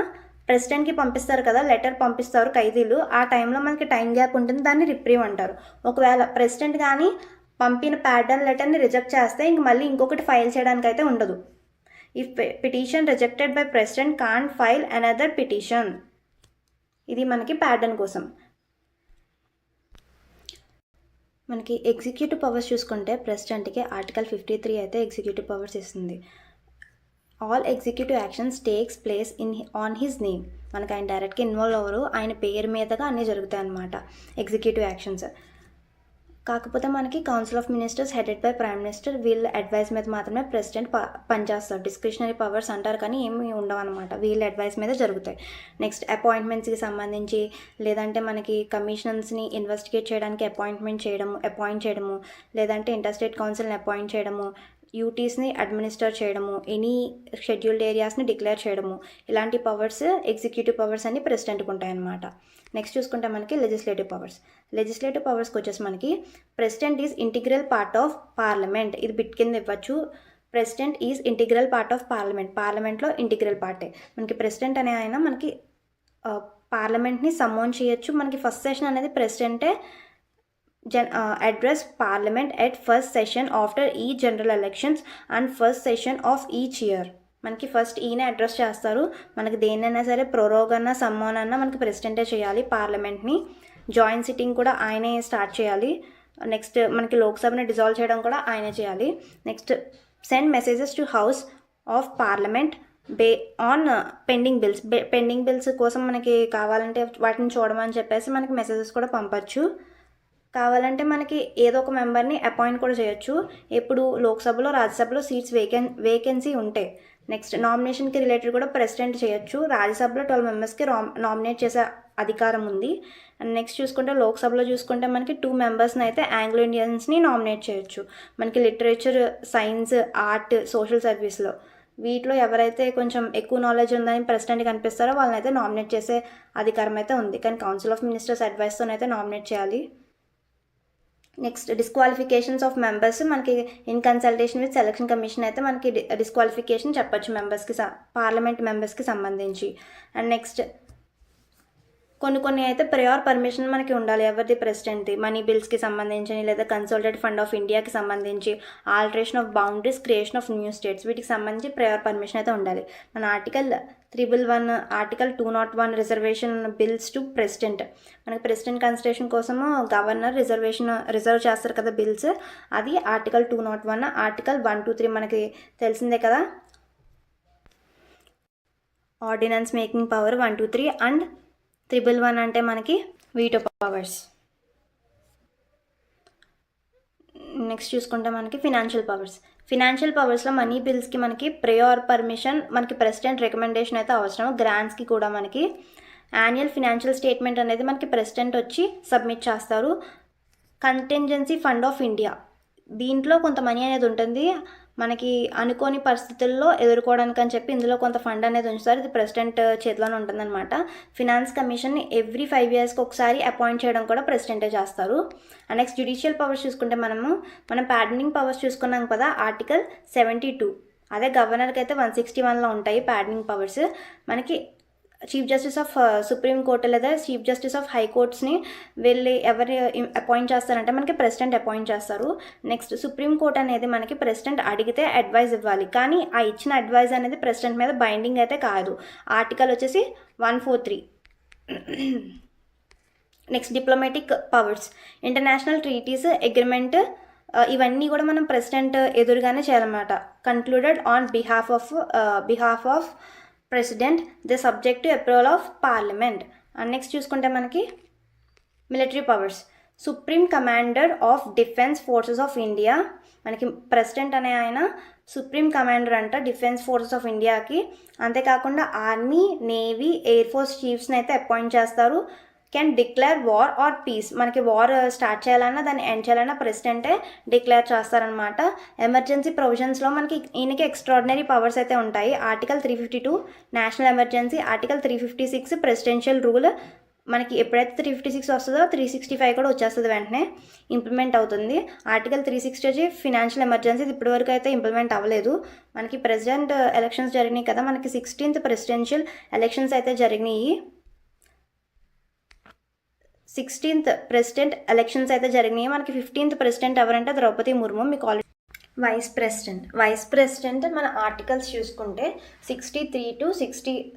ప్రెసిడెంట్కి పంపిస్తారు కదా, లెటర్ పంపిస్తారు ఖైదీలు, ఆ టైంలో మనకి టైం గ్యాప్ ఉంటుంది, దాన్ని రిప్రీవ్ అంటారు. ఒకవేళ ప్రెసిడెంట్ కానీ పంపిన ప్యాటర్న్ లెటర్ని రిజెక్ట్ చేస్తే ఇంక మళ్ళీ ఇంకొకటి ఫైల్ చేయడానికి అయితే ఉండదు. If petition rejected by president can't file another petition. ఇది మనకి ప్యాటర్న్ కోసం. మనకి ఎగ్జిక్యూటివ్ పవర్స్ చూసుకుంటే ప్రెసిడెంట్కి ఆర్టికల్ 53 అయితే ఎగ్జిక్యూటివ్ పవర్స్ ఇస్తుంది. All executive actions takes place on his name. మనకి ఆయన డైరెక్ట్గా ఇన్వాల్వ్ అవ్వరు, ఆయన పేరు మీదగా అన్నీ జరుగుతాయి అన్నమాట ఎగ్జిక్యూటివ్ యాక్షన్స్. కాకపోతే మనకి council of ministers headed by prime minister, వీళ్ళ అడ్వైస్ మీద మాత్రమే ప్రెసిడెంట్ పనిచేస్తారు. డిస్క్రిషనరీ పవర్స్ అంటారు కానీ ఏమి ఉండవు అనమాట, వీళ్ళ అడ్వైస్ మీద జరుగుతాయి. నెక్స్ట్ అపాయింట్మెంట్స్కి సంబంధించి, లేదంటే మనకి కమిషనర్స్ని ఇన్వెస్టిగేట్ చేయడానికి అపాయింట్ చేయడము, లేదంటే ఇంటర్ స్టేట్ కౌన్సిల్ని అపాయింట్ చేయడము, యూటీస్ని అడ్మినిస్టర్ చేయడము, ఎనీ షెడ్యూల్డ్ ఏరియాస్ని డిక్లేర్ చేయడము, ఇలాంటి పవర్స్ ఎగ్జిక్యూటివ్ పవర్స్ అన్ని ప్రెసిడెంట్కి ఉంటాయన్నమాట. నెక్స్ట్ చూసుకుంటే మనకి లెజిస్లేటివ్ పవర్స్కి వచ్చేసి మనకి president is integral part of parliament. ఇది బిట్ కింద ఇవ్వచ్చు. President is integral part of పార్లమెంట్లో ఇంటిగ్రల్ పార్టే. మనకి ప్రెసిడెంట్ అనే ఆయన మనకి పార్లమెంట్ని సమ్మోన్ చేయొచ్చు. మనకి ఫస్ట్ సెషన్ అనేది ప్రెసిడెంటే address parliament at first session after ఈ general elections and first session of each year. మనకి ఫస్ట్ ఈయన అడ్రస్ చేస్తారు. మనకి దేన్నైనా సరే ప్రొరోగ్ అన్నా సమ్మోన్ అన్నా మనకి ప్రెసిడెంటే చేయాలి. పార్లమెంట్ని జాయింట్ సిట్టింగ్ కూడా ఆయనే స్టార్ట్ చేయాలి. నెక్స్ట్ మనకి లోక్సభని డిజాల్వ్ చేయడం కూడా ఆయనే చేయాలి. Next send messages to house of parliament on pending bills కోసం మనకి కావాలంటే వాటిని చూడమని చెప్పేసి మనకి మెసేజెస్ కూడా పంపచ్చు. కావాలంటే మనకి ఏదో ఒక మెంబర్ని అపాయింట్ కూడా చేయొచ్చు. ఎప్పుడు లోక్సభలో రాజ్యసభలో సీట్స్ వేకెన్సీ ఉంటే. నెక్స్ట్ నామినేషన్కి రిలేటెడ్ కూడా ప్రెసిడెంట్ చేయొచ్చు. రాజ్యసభలో 12 మెంబర్స్కి నామినేట్ చేసే అధికారం ఉంది. అండ్ నెక్స్ట్ చూసుకుంటే లోక్సభలో చూసుకుంటే మనకి 2 మెంబర్స్ని అయితే ఆంగ్లో ఇండియన్స్ని నామినేట్ చేయొచ్చు. మనకి లిటరేచర్, సైన్స్, ఆర్ట్, సోషల్ సర్వీస్లో వీటిలో ఎవరైతే కొంచెం ఎక్కువ నాలెడ్జ్ ఉందని ప్రెసిడెంట్కి అనిపిస్తారో వాళ్ళని అయితే నామినేట్ చేసే అధికారం అయితే ఉంది. కానీ కౌన్సిల్ ఆఫ్ మినిస్టర్స్ అడ్వైస్తోనైతే నామినేట్ చేయాలి. నెక్స్ట్ డిస్క్వాలిఫికేషన్స్ ఆఫ్ మెంబర్స్ మనకి in consultation with selection commission అయితే మనకి డిస్క్వాలిఫికేషన్ చెప్పచ్చు పార్లమెంట్ మెంబర్స్కి సంబంధించి. అండ్ నెక్స్ట్ కొన్ని అయితే ప్రయర్ పర్మిషన్ మనకి ఉండాలి. ఎవరిది ప్రెసిడెంట్ది మనీ బిల్స్కి సంబంధించి లేదా కన్సోలిడేట్ ఫండ్ ఆఫ్ ఇండియాకి సంబంధించి, alteration of boundaries, creation of new states వీటికి సంబంధించి ప్రయర్ పర్మిషన్ అయితే ఉండాలి. మన article 311, article 201 reservation bills to president. మనకి ప్రెసిడెంట్ కన్సిడరేషన్ కోసము గవర్నర్ రిజర్వ్ చేస్తారు కదా బిల్స్, అది ఆర్టికల్ 201. ఆర్టికల్ 123 మనకి తెలిసిందే కదా, ఆర్డినెన్స్ మేకింగ్ పవర్ 123 అండ్ 311 అంటే మనకి వీటో పవర్స్. నెక్స్ట్ చూసుకుంటే మనకి ఫినాన్షియల్ పవర్స్లో మనీ బిల్స్కి మనకి ప్రయర్ పర్మిషన్, మనకి ప్రెసిడెంట్ రికమెండేషన్ అయితే అవసరం. గ్రాంట్స్కి కూడా మనకి యాన్యువల్ ఫినాన్షియల్ స్టేట్మెంట్ అనేది మనకి ప్రెసిడెంట్ వచ్చి సబ్మిట్ చేస్తారు. కంటింజెన్సీ ఫండ్ ఆఫ్ ఇండియా, దీంట్లో కొంత మనీ అనేది ఉంటుంది. మనకి అనుకోని పరిస్థితుల్లో ఎదుర్కోవడానికి అని చెప్పి ఇందులో కొంత ఫండ్ అనేది ఉంచుతారు. ఇది ప్రెసిడెంట్ చేతిలోనే ఉంటుందన్నమాట. ఫినాన్స్ కమిషన్ని ఎవ్రీ 5 yearsకి ఒకసారి అపాయింట్ చేయడం కూడా ప్రెసిడెంటే చేస్తారు. అండ్ నెక్స్ట్ జ్యుడిషియల్ పవర్స్ చూసుకుంటే మనం పార్డనింగ్ పవర్స్ చూసుకున్నాం కదా, ఆర్టికల్ 72. అదే గవర్నర్కి అయితే 161లో ఉంటాయి పార్డనింగ్ పవర్స్. మనకి chief justice of supreme court లేదా చీఫ్ జస్టిస్ ఆఫ్ హైకోర్ట్స్ని వెళ్ళి ఎవరు అపాయింట్ చేస్తారంటే మనకి ప్రెసిడెంట్ అపాయింట్ చేస్తారు. నెక్స్ట్ సుప్రీం కోర్ట్ అనేది మనకి ప్రెసిడెంట్ అడిగితే అడ్వైజ్ ఇవ్వాలి, కానీ ఆ ఇచ్చిన అడ్వైజ్ అనేది ప్రెసిడెంట్ మీద బైండింగ్ అయితే కాదు. ఆర్టికల్ వచ్చేసి 143. Next diplomatic powers, international treaties, agreement, ఇవన్నీ కూడా మనం ప్రెసిడెంట్ ఎదురుగానే చేయాలన్నమాట. Concluded on behalf of president, the subject to approval of parliament. And next చూసుకుంటే మనకి military powers, supreme commander of defence forces of India. మనకి ప్రెసిడెంట్ అనే ఆయన సుప్రీం కమాండర్ అంట డిఫెన్స్ ఫోర్సెస్ ఆఫ్ ఇండియాకి. అంతేకాకుండా ఆర్మీ, నేవీ, ఎయిర్ ఫోర్స్ చీఫ్స్ని అయితే అపాయింట్ చేస్తారు. Can declare war or peace, మనకి వార్ స్టార్ట్ చేయాలన్నా దాన్ని ఎండ్ చేయాలన్నా ప్రెసిడెంటే డిక్లేర్ చేస్తారనమాట. ఎమర్జెన్సీ ప్రొవిజన్స్లో మనకి ఈయనకి ఎక్స్ట్రాడినరీ పవర్స్ అయితే ఉంటాయి. Article 352 national emergency, article 356 presidential rule. మనకి ఎప్పుడైతే 356 వస్తుందో 365 కూడా వచ్చేస్తుంది, వెంటనే ఇంప్లిమెంట్ అవుతుంది. ఆర్టికల్ 360 వచ్చి ఫినాన్షియల్ ఎమర్జెన్సీ, ఇప్పటివరకు అయితే ఇంప్లిమెంట్ అవ్వలేదు. మనకి ప్రెసిడెంట్ ఎలక్షన్స్ జరిగినాయి కదా, మనకి 16th ప్రెసిడెన్షియల్ ఎలక్షన్స్ అయితే జరిగినాయి. 16th ప్రెసిడెంట్ ఎలక్షన్స్ అయితే జరిగినాయి. మనకి 15th ప్రెసిడెంట్ ఎవరంటే ద్రౌపది ముర్ము. మీకు ఆల్రెడీ వైస్ ప్రెసిడెంట్ మన ఆర్టికల్స్ చూసుకుంటే 63 to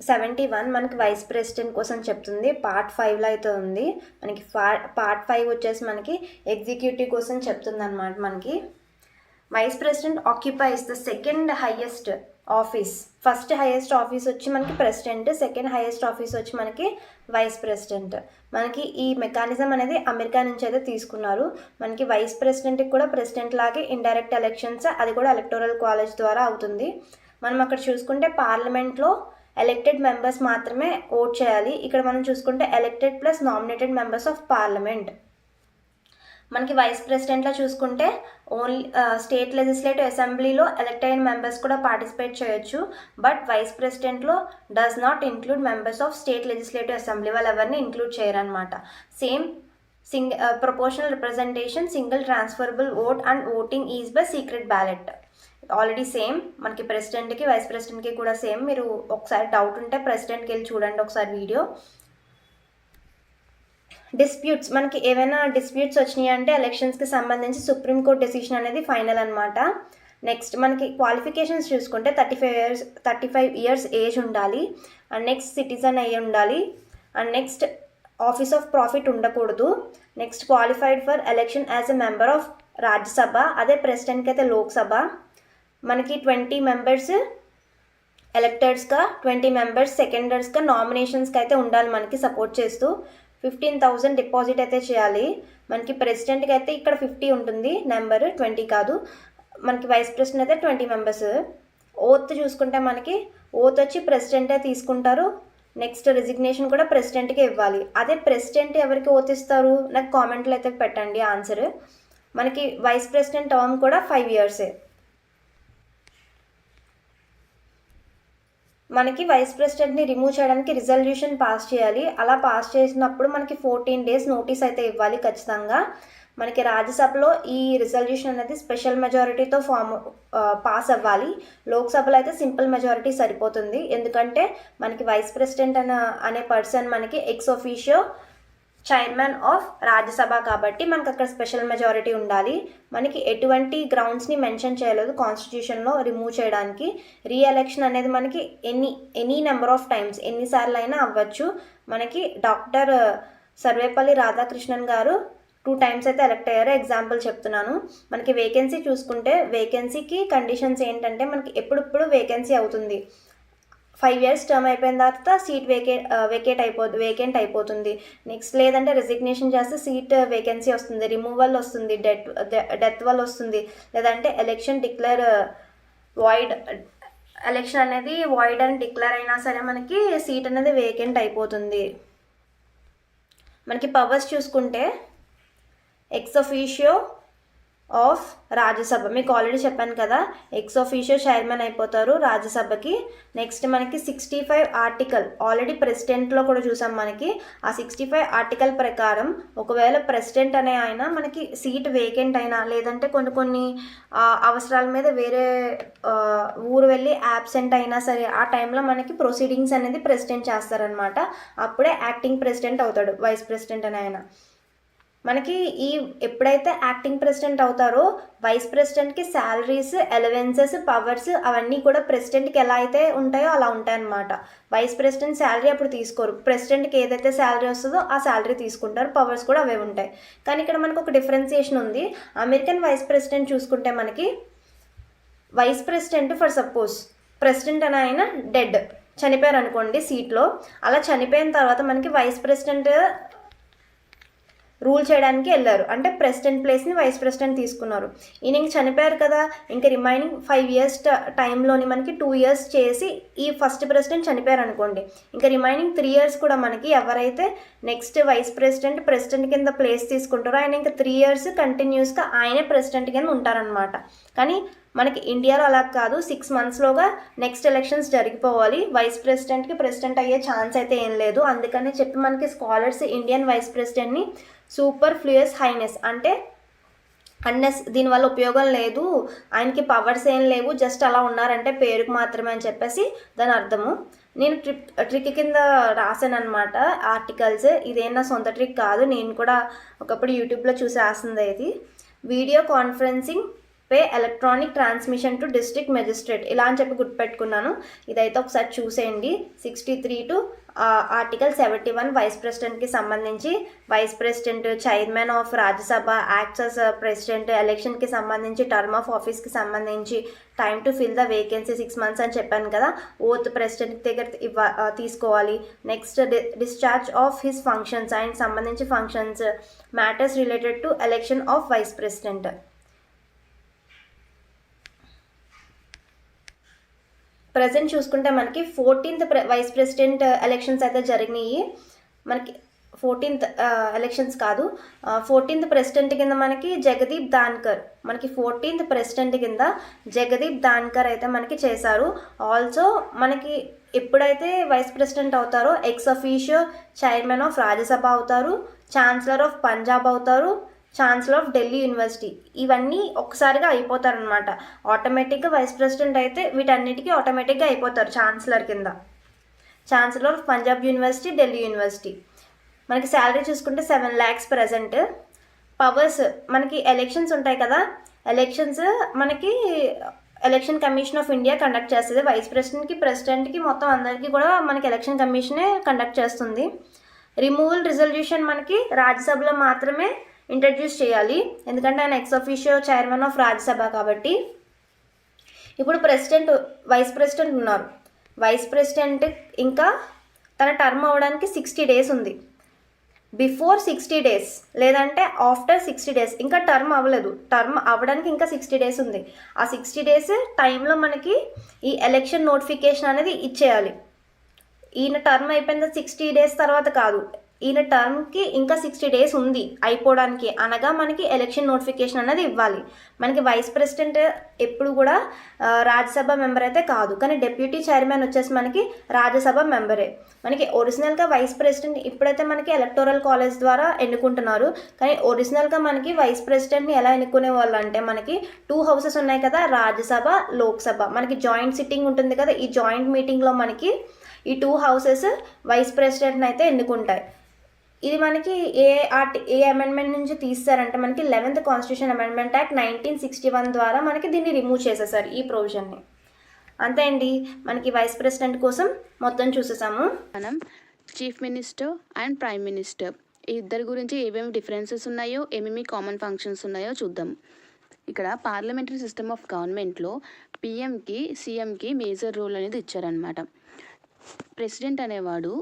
71 మనకి వైస్ ప్రెసిడెంట్ కోసం చెప్తుంది. పార్ట్ 5లో అయితే ఉంది. మనకి పార్ట్ 5 వచ్చేసి మనకి ఎగ్జిక్యూటివ్ కోసం చెప్తుంది అనమాట. మనకి vice president occupies the second highest office. First highest office వచ్చి మనకి ప్రెసిడెంట్, సెకండ్ హైయెస్ట్ ఆఫీస్ వచ్చి మనకి వైస్ ప్రెసిడెంట్. మనకి ఈ మెకానిజం అనేది అమెరికా నుంచి అయితే తీసుకున్నారు. మనకి వైస్ ప్రెసిడెంట్కి కూడా ప్రెసిడెంట్ లాగే ఇండైరెక్ట్ ఎలక్షన్స్, అది కూడా ఎలక్టోరల్ కాలేజ్ ద్వారా అవుతుంది. మనం అక్కడ చూసుకుంటే పార్లమెంట్లో ఎలక్టెడ్ మెంబర్స్ మాత్రమే ఓట్ చేయాలి. ఇక్కడ మనం చూసుకుంటే elected plus nominated members of parliament. మనకి వైస్ ప్రెసిడెంట్లో చూసుకుంటే ఓన్లీ స్టేట్ లెజిస్లేటివ్ అసెంబ్లీలో ఎలక్ట్ అయిన మెంబర్స్ కూడా పార్టిసిపేట్ చేయొచ్చు. బట్ వైస్ ప్రెసిడెంట్లో does not include members of state legislative assembly, వాళ్ళు ఎవరిని ఇంక్లూడ్ చేయరనమాట. Same proportional representation, single transferable vote and voting is by secret ballot. Already same మనకి ప్రెసిడెంట్కి vice ప్రెసిడెంట్కి కూడా సేమ్. మీరు ఒకసారి డౌట్ ఉంటే ప్రెసిడెంట్కి వెళ్ళి చూడండి ఒకసారి వీడియో. డిస్ప్యూట్స్, మనకి ఏమైనా డిస్ప్యూట్స్ వచ్చినాయి అంటే ఎలక్షన్స్కి సంబంధించి సుప్రీంకోర్టు డెసిషన్ అనేది ఫైనల్ అనమాట. నెక్స్ట్ మనకి క్వాలిఫికేషన్స్ చూసుకుంటే 35 ఇయర్స్ ఏజ్ ఉండాలి, అండ్ నెక్స్ట్ సిటిజన్ అయ్యి ఉండాలి, and next office of profit ఉండకూడదు. Next qualified for election as a member of Rajya Sabha, అదే ప్రెసిడెంట్కి అయితే లోక్సభ. మనకి 20 మెంబర్స్ ఎలక్టర్స్గా, 20 మెంబర్స్ సెకండర్స్గా, నామినేషన్స్కి అయితే ఉండాలి మనకి సపోర్ట్ చేస్తూ. 15,000 డిపాజిట్ అయితే చేయాలి. మనకి ప్రెసిడెంట్కి అయితే ఇక్కడ 50 ఉంటుంది నెంబర్, 20 కాదు. మనకి వైస్ ప్రెసిడెంట్ అయితే 20 మెంబర్స్. ఓత్ చూసుకుంటే మనకి ఓత్ వచ్చి ప్రెసిడెంటే తీసుకుంటారు. నెక్స్ట్ రిజిగ్నేషన్ కూడా ప్రెసిడెంట్కి ఇవ్వాలి. అదే ప్రెసిడెంట్ ఎవరికి ఓత్ ఇస్తారు నాకు కామెంట్లో అయితే పెట్టండి ఆన్సర్. మనకి వైస్ ప్రెసిడెంట్ టర్మ్ కూడా 5 ఇయర్సే. మనకి వైస్ ప్రెసిడెంట్ని రిమూవ్ చేయడానికి రిజల్యూషన్ పాస్ చేయాలి. అలా పాస్ చేసినప్పుడు మనకి 14 డేస్ నోటీస్ అయితే ఇవ్వాలి ఖచ్చితంగా. మనకి రాజ్యసభలో ఈ రిజల్యూషన్ అనేది స్పెషల్ మెజారిటీతో పాస్ అవ్వాలి. లోక్సభలో అయితే సింపుల్ మెజారిటీ సరిపోతుంది. ఎందుకంటే మనకి వైస్ ప్రెసిడెంట్ అనే పర్సన్ మనకి ఎక్స్ ఒఫీషియో చైర్మన్ ఆఫ్ రాజ్యసభ కాబట్టి మనకు అక్కడ స్పెషల్ మెజారిటీ ఉండాలి. మనకి ఎటువంటి గ్రౌండ్స్ని మెన్షన్ చేయలేదు కాన్స్టిట్యూషన్లో రిమూవ్ చేయడానికి. రీఎలక్షన్ అనేది మనకి ఎనీ నెంబర్ ఆఫ్ టైమ్స్ ఎన్నిసార్లు అయినా అవ్వచ్చు. మనకి డాక్టర్ సర్వేపల్లి రాధాకృష్ణన్ గారు 2 టైమ్స్ అయితే ఎలక్ట్ అయ్యారు. ఎగ్జాంపుల్ చెప్తున్నాను. మనకి వేకెన్సీ చూసుకుంటే వేకెన్సీకి కండిషన్స్ ఏంటంటే మనకి ఎప్పుడెప్పుడు వేకెన్సీ అవుతుంది, 5 ఇయర్స్ టర్మ్ అయిపోయిన తర్వాత సీట్ వేకెంట్ అయిపోతుంది. నెక్స్ట్ లేదంటే రెసిగ్నేషన్ చేస్తే సీట్ వేకెన్సీ వస్తుంది, రిమూవల్ వస్తుంది, డెత్ వల్ల వస్తుంది, లేదంటే ఎలక్షన్ అనేది వాయిడ్ అని డిక్లేర్ అయినా సరే మనకి సీట్ అనేది వేకెంట్ అయిపోతుంది. మనకి పవర్స్ చూసుకుంటే ఎక్స్ ఒఫీషియో ఆఫ్ రాజ్యసభ, మీకు ఆల్రెడీ చెప్పాను కదా, ఎక్స్ ఒఫీషియో చైర్మన్ అయిపోతారు రాజ్యసభకి. నెక్స్ట్ మనకి 65 ఆర్టికల్ ఆల్రెడీ ప్రెసిడెంట్లో కూడా చూసాం. మనకి ఆ 65 ఆర్టికల్ ప్రకారం ఒకవేళ ప్రెసిడెంట్ అనే ఆయన మనకి సీట్ వేకెంట్ అయినా లేదంటే కొన్ని అవసరాల మీద వేరే ఊరు వెళ్ళి యాబ్సెంట్ అయినా సరే ఆ టైంలో మనకి ప్రొసీడింగ్స్ అనేది ప్రెసిడెంట్ చేస్తారనమాట. అప్పుడే యాక్టింగ్ ప్రెసిడెంట్ అవుతాడు వైస్ ప్రెసిడెంట్ అనే ఆయన. మనకి ఎప్పుడైతే యాక్టింగ్ ప్రెసిడెంట్ అవుతారో వైస్ ప్రెసిడెంట్కి శాలరీస్, అలవెన్సెస్, పవర్స్ అవన్నీ కూడా ప్రెసిడెంట్కి ఎలా అయితే ఉంటాయో అలా ఉంటాయన్నమాట. వైస్ ప్రెసిడెంట్ శాలరీ అప్పుడు తీసుకోరు. ప్రెసిడెంట్కి ఏదైతే శాలరీ వస్తుందో ఆ శాలరీ తీసుకుంటారు, పవర్స్ కూడా అవే ఉంటాయి. కానీ ఇక్కడ మనకు ఒక డిఫరెన్సియేషన్ ఉంది. అమెరికన్ వైస్ ప్రెసిడెంట్ చూసుకుంటే మనకి vice president for suppose president అని ఆయన చనిపోయారు అనుకోండి సీట్లో. అలా చనిపోయిన తర్వాత మనకి వైస్ ప్రెసిడెంట్ రూల్ చేయడానికి వెళ్ళారు, అంటే ప్రెసిడెంట్ ప్లేస్ని వైస్ ప్రెసిడెంట్ తీసుకున్నారు. ఈయన ఇంక చనిపోయారు కదా, ఇంకా రిమైనింగ్ 5 ఇయర్స్ టైంలోని మనకి 2 ఇయర్స్ చేసి ఈ ఫస్ట్ ప్రెసిడెంట్ చనిపోయారు అనుకోండి, ఇంకా రిమైనింగ్ 3 ఇయర్స్ కూడా మనకి ఎవరైతే నెక్స్ట్ వైస్ ప్రెసిడెంట్ కింద ప్లేస్ తీసుకుంటారో ఆయన ఇంకా 3 ఇయర్స్ కంటిన్యూస్గా ఆయనే ప్రెసిడెంట్ కింద ఉంటారనమాట. కానీ మనకి ఇండియాలో అలా కాదు, 6 మంత్స్లోగా నెక్స్ట్ ఎలక్షన్స్ జరిగిపోవాలి. వైస్ ప్రెసిడెంట్కి ప్రెసిడెంట్ అయ్యే ఛాన్స్ అయితే ఏం లేదు. అందుకని చెప్పి మనకి స్కాలర్స్ ఇండియన్ వైస్ ప్రెసిడెంట్ని సూపర్ ఫ్లూయస్ హైనెస్ అంటే దీనివల్ల ఉపయోగం లేదు, ఆయనకి పవర్స్ ఏం లేవు, జస్ట్ అలా ఉన్నారంటే పేరుకు మాత్రమే అని చెప్పేసి దాని అర్థము. నేను ట్రిక్ కింద రాసాను అనమాట ఆర్టికల్స్. ఇదేనా సొంత ట్రిక్ కాదు, నేను కూడా ఒకప్పుడు యూట్యూబ్లో చూసి రాసింది. ఇది video conferencing pay electronic transmission to district magistrate ఇలా అని చెప్పి గుర్తుపెట్టుకున్నాను. ఇదైతే ఒకసారి చూసేయండి. 63 టు ఆర్టికల్ 71 వైస్ ప్రెసిడెంట్కి సంబంధించి, vice president chairman of Rajya Sabha, acts as president, ఎలక్షన్కి సంబంధించి, టర్మ్ ఆఫ్ ఆఫీస్కి సంబంధించి, time to fill the vacancy 6 months అని చెప్పాను కదా, ఓత్ ప్రెసిడెంట్ దగ్గర తీసుకోవాలి. Next discharge of his functions, ఆయనకి సంబంధించి functions, matters related to election of vice president. చూసుకుంటే మనకి 14th వైస్ ప్రెసిడెంట్ ఎలక్షన్స్ అయితే జరిగినాయి. మనకి 14th ఎలక్షన్స్ కాదు, 14th ప్రెసిడెంట్ కింద మనకి జగదీప్ ధాన్కర్, మనకి 14th ప్రెసిడెంట్ కింద జగదీప్ ధాన్కర్ అయితే మనకి చేశారు. ఆల్సో మనకి ఎప్పుడైతే వైస్ ప్రెసిడెంట్ అవుతారో ex officio chairman of Rajya Sabha అవుతారు, ఛాన్సలర్ ఆఫ్ పంజాబ్ అవుతారు, ఛాన్సలర్ ఆఫ్ ఢిల్లీ యూనివర్సిటీ, ఇవన్నీ ఒక్కసారిగా అయిపోతారనమాట. ఆటోమేటిక్గా వైస్ ప్రెసిడెంట్ అయితే వీటన్నిటికీ ఆటోమేటిక్గా అయిపోతారు ఛాన్సలర్ కింద. Chancellor of Punjab university, Delhi university. మనకి శాలరీ చూసుకుంటే 7 lakhs ప్రజెంట్. పవర్స్ మనకి ఎలక్షన్స్ ఉంటాయి కదా, ఎలక్షన్స్ మనకి election commission of India conduct చేస్తుంది. వైస్ ప్రెసిడెంట్కి, ప్రెసిడెంట్కి, మొత్తం అందరికీ కూడా మనకి ఎలక్షన్ కమిషనే కండక్ట్ చేస్తుంది. రిమూవల్ రిజల్యూషన్ మనకి రాజ్యసభలో మాత్రమే ఇంట్రడ్యూస్ చేయాలి, ఎందుకంటే ఆయన ex officio chairman of Rajya Sabha కాబట్టి. ఇప్పుడు ప్రెసిడెంట్, వైస్ ప్రెసిడెంట్ ఉన్నారు. వైస్ ప్రెసిడెంట్ ఇంకా తన టర్మ్ అవ్వడానికి 60 days ఉంది. బిఫోర్ 60 days లేదంటే ఆఫ్టర్ 60 days, ఇంకా టర్మ్ అవ్వలేదు, టర్మ్ అవ్వడానికి ఇంకా 60 days ఉంది. ఆ 60 days టైంలో మనకి ఈ ఎలక్షన్ నోటిఫికేషన్ అనేది ఇచ్చేయాలి. ఈయన టర్మ్ అయిపోయిన 60 days తర్వాత కాదు, ఈయన టర్మ్కి ఇంకా 60 days ఉంది అయిపోవడానికి, అనగా మనకి ఎలక్షన్ నోటిఫికేషన్ అనేది ఇవ్వాలి. మనకి వైస్ ప్రెసిడెంట్ ఎప్పుడు కూడా రాజ్యసభ మెంబర్ అయితే కాదు, కానీ డెప్యూటీ చైర్మన్ వచ్చేసి మనకి రాజ్యసభ మెంబరే. మనకి ఒరిజినల్గా వైస్ ప్రెసిడెంట్ ఇప్పుడైతే మనకి ఎలక్టోరల్ కాలేజ్ ద్వారా ఎన్నుకుంటున్నారు, కానీ ఒరిజినల్గా మనకి వైస్ ప్రెసిడెంట్ని ఎలా ఎన్నుకునే వాళ్ళు అంటే మనకి 2 houses ఉన్నాయి కదా, రాజ్యసభ, లోక్సభ. మనకి జాయింట్ సిట్టింగ్ ఉంటుంది కదా, ఈ జాయింట్ మీటింగ్లో మనకి ఈ 2 houses వైస్ ప్రెసిడెంట్ని అయితే ఎన్నుకుంటాయి. ఇది మనకి ఏ అమెండ్మెంట్ నుంచి తీస్తారంటే మనకి 11th కాన్స్టిట్యూషన్ అమెండ్మెంట్ యాక్ట్ 1961 ద్వారా మనకి దీన్ని రిమూవ్ చేసేసారు, ఈ ప్రొవిజన్ని. అంతే అండి, మనకి వైస్ ప్రెసిడెంట్ కోసం మొత్తం చూసేసాము. మనం chief minister and prime minister ఈ ఇద్దరి గురించి ఏమేమి డిఫరెన్సెస్ ఉన్నాయో, ఏమేమి కామన్ ఫంక్షన్స్ ఉన్నాయో చూద్దాం. ఇక్కడ పార్లమెంటరీ సిస్టమ్ ఆఫ్ గవర్నమెంట్లో పిఎంకి, సీఎంకి మేజర్ రోల్ అనేది ఇచ్చారనమాట. ప్రెసిడెంట్ అనేవాడు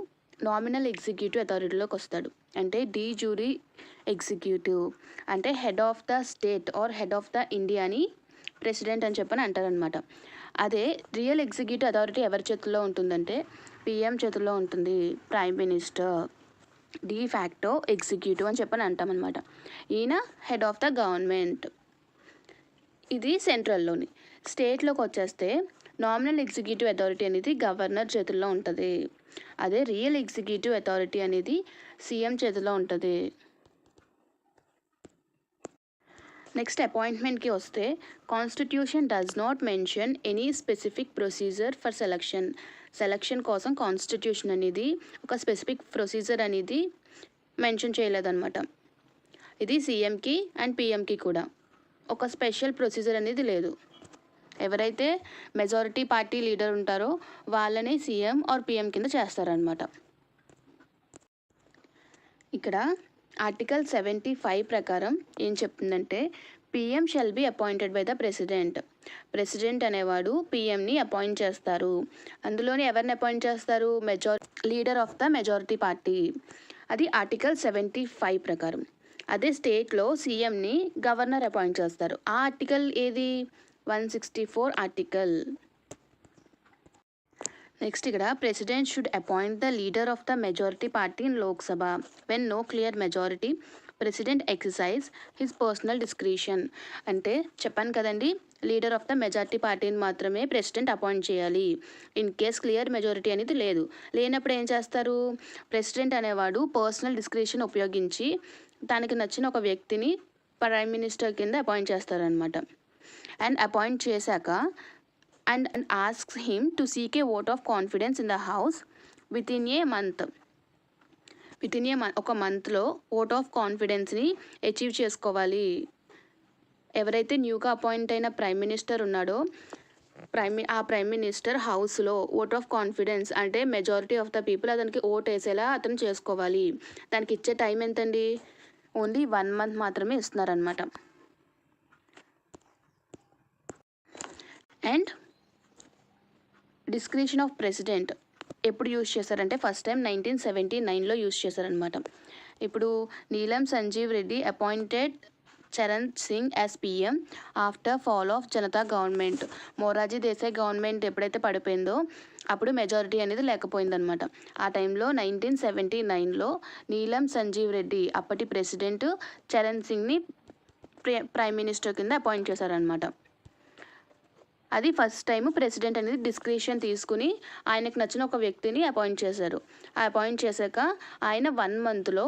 నామినల్ ఎగ్జిక్యూటివ్ అథారిటీలోకి వస్తాడు, అంటే డీ జ్యూరీ ఎగ్జిక్యూటివ్, అంటే head of the state or head of the ఇండియాని ప్రెసిడెంట్ అని చెప్పని అంటారనమాట. అదే రియల్ ఎగ్జిక్యూటివ్ అథారిటీ ఎవరి చేతుల్లో ఉంటుందంటే పిఎం చేతుల్లో ఉంటుంది, prime minister, de facto executive అని చెప్పని అంటామన్నమాట. ఈయన హెడ్ ఆఫ్ ద గవర్నమెంట్. ఇది సెంట్రల్లోని. స్టేట్లోకి వచ్చేస్తే నామినల్ ఎగ్జిక్యూటివ్ అథారిటీ అనేది గవర్నర్ చేతుల్లో ఉంటుంది, అదే రియల్ ఎగ్జిక్యూటివ్ అథారిటీ అనేది సీఎం చేతిలో ఉంటుంది. నెక్స్ట్ అపాయింట్మెంట్కి వస్తే constitution does not mention any specific procedure for selection కోసం కాన్స్టిట్యూషన్ అనేది ఒక స్పెసిఫిక్ ప్రొసీజర్ అనేది మెన్షన్ చేయలేదన్నమాట. ఇది సీఎంకి అండ్ పిఎంకి కూడా ఒక స్పెషల్ ప్రొసీజర్ అనేది లేదు. ఎవరైతే మెజారిటీ పార్టీ లీడర్ ఉంటారో వాళ్ళని సీఎం ఆర్ పిఎం కింద చేస్తారనమాట. ఇక్కడ ఆర్టికల్ 75 ప్రకారం ఏం చెప్తుందంటే PM shall be appointed by the president. President అనేవాడు పిఎంని అపాయింట్ చేస్తారు. అందులోని ఎవరిని అపాయింట్ చేస్తారు? Leader of the majority party. అది ఆర్టికల్ 75 ప్రకారం. అదే స్టేట్లో సీఎంని గవర్నర్ అపాయింట్ చేస్తారు. ఆ ఆర్టికల్ ఏది? 164 ఆర్టికల్. నెక్స్ట్ ఇక్కడ president should appoint the leader of the majority party in Lok Sabha when no clear majority president exercise his personal discretion. అంటే చెప్పాను కదండి, లీడర్ ఆఫ్ ద మెజారిటీ పార్టీని మాత్రమే ప్రెసిడెంట్ అపాయింట్ చేయాలి. ఇన్ కేస్ క్లియర్ మెజారిటీ అనేది లేనప్పుడు ఏం చేస్తారు? ప్రెసిడెంట్ అనేవాడు పర్సనల్ డిస్క్రిషన్ ఉపయోగించి తనకి నచ్చిన ఒక వ్యక్తిని ప్రైమ్ మినిస్టర్ కింద అపాయింట్ చేస్తారనమాట. అండ్ అపాయింట్ చేశాక and asks him to seek A vote of confidence in the house with in a month. ఒక మంత్లో ఓట్ ఆఫ్ కాన్ఫిడెన్స్ని అచీవ్ చేసుకోవాలి. ఎవరైతే న్యూగా అపాయింట్ అయిన ప్రైమ్ మినిస్టర్ ఉన్నాడో ఆ ప్రైమ్ మినిస్టర్ హౌస్లో ఓట్ ఆఫ్ కాన్ఫిడెన్స్ అంటే మెజారిటీ ఆఫ్ ద పీపుల్ అతనికి ఓట్ వేసేలా అతను చేసుకోవాలి. దానికి ఇచ్చే టైం ఎంతండి? ఓన్లీ 1 month మాత్రమే ఇస్తున్నారనమాట. అండ్ డిస్క్రిషన్ ఆఫ్ ప్రెసిడెంట్ ఎప్పుడు యూజ్ చేశారంటే ఫస్ట్ టైం 1979లో యూజ్ చేశారనమాట. ఇప్పుడు Neelam Sanjeev Reddy appointed Charan Singh as PM after fall of Janata government. Morarji Desai government ఎప్పుడైతే పడిపోయిందో అప్పుడు మెజారిటీ అనేది లేకపోయిందనమాట. ఆ టైంలో 1979లో నీలం సంజీవ్ రెడ్డి అప్పటి ప్రెసిడెంట్ చరణ్ సింగ్ని ప్రైమ్ మినిస్టర్ కింద అపాయింట్ చేశారనమాట. అది ఫస్ట్ టైం ప్రెసిడెంట్ అనేది డిస్క్రిషన్ తీసుకుని ఆయనకు నచ్చిన ఒక వ్యక్తిని అపాయింట్ చేశారు. ఆ అపాయింట్ చేశాక ఆయన 1 మంత్లో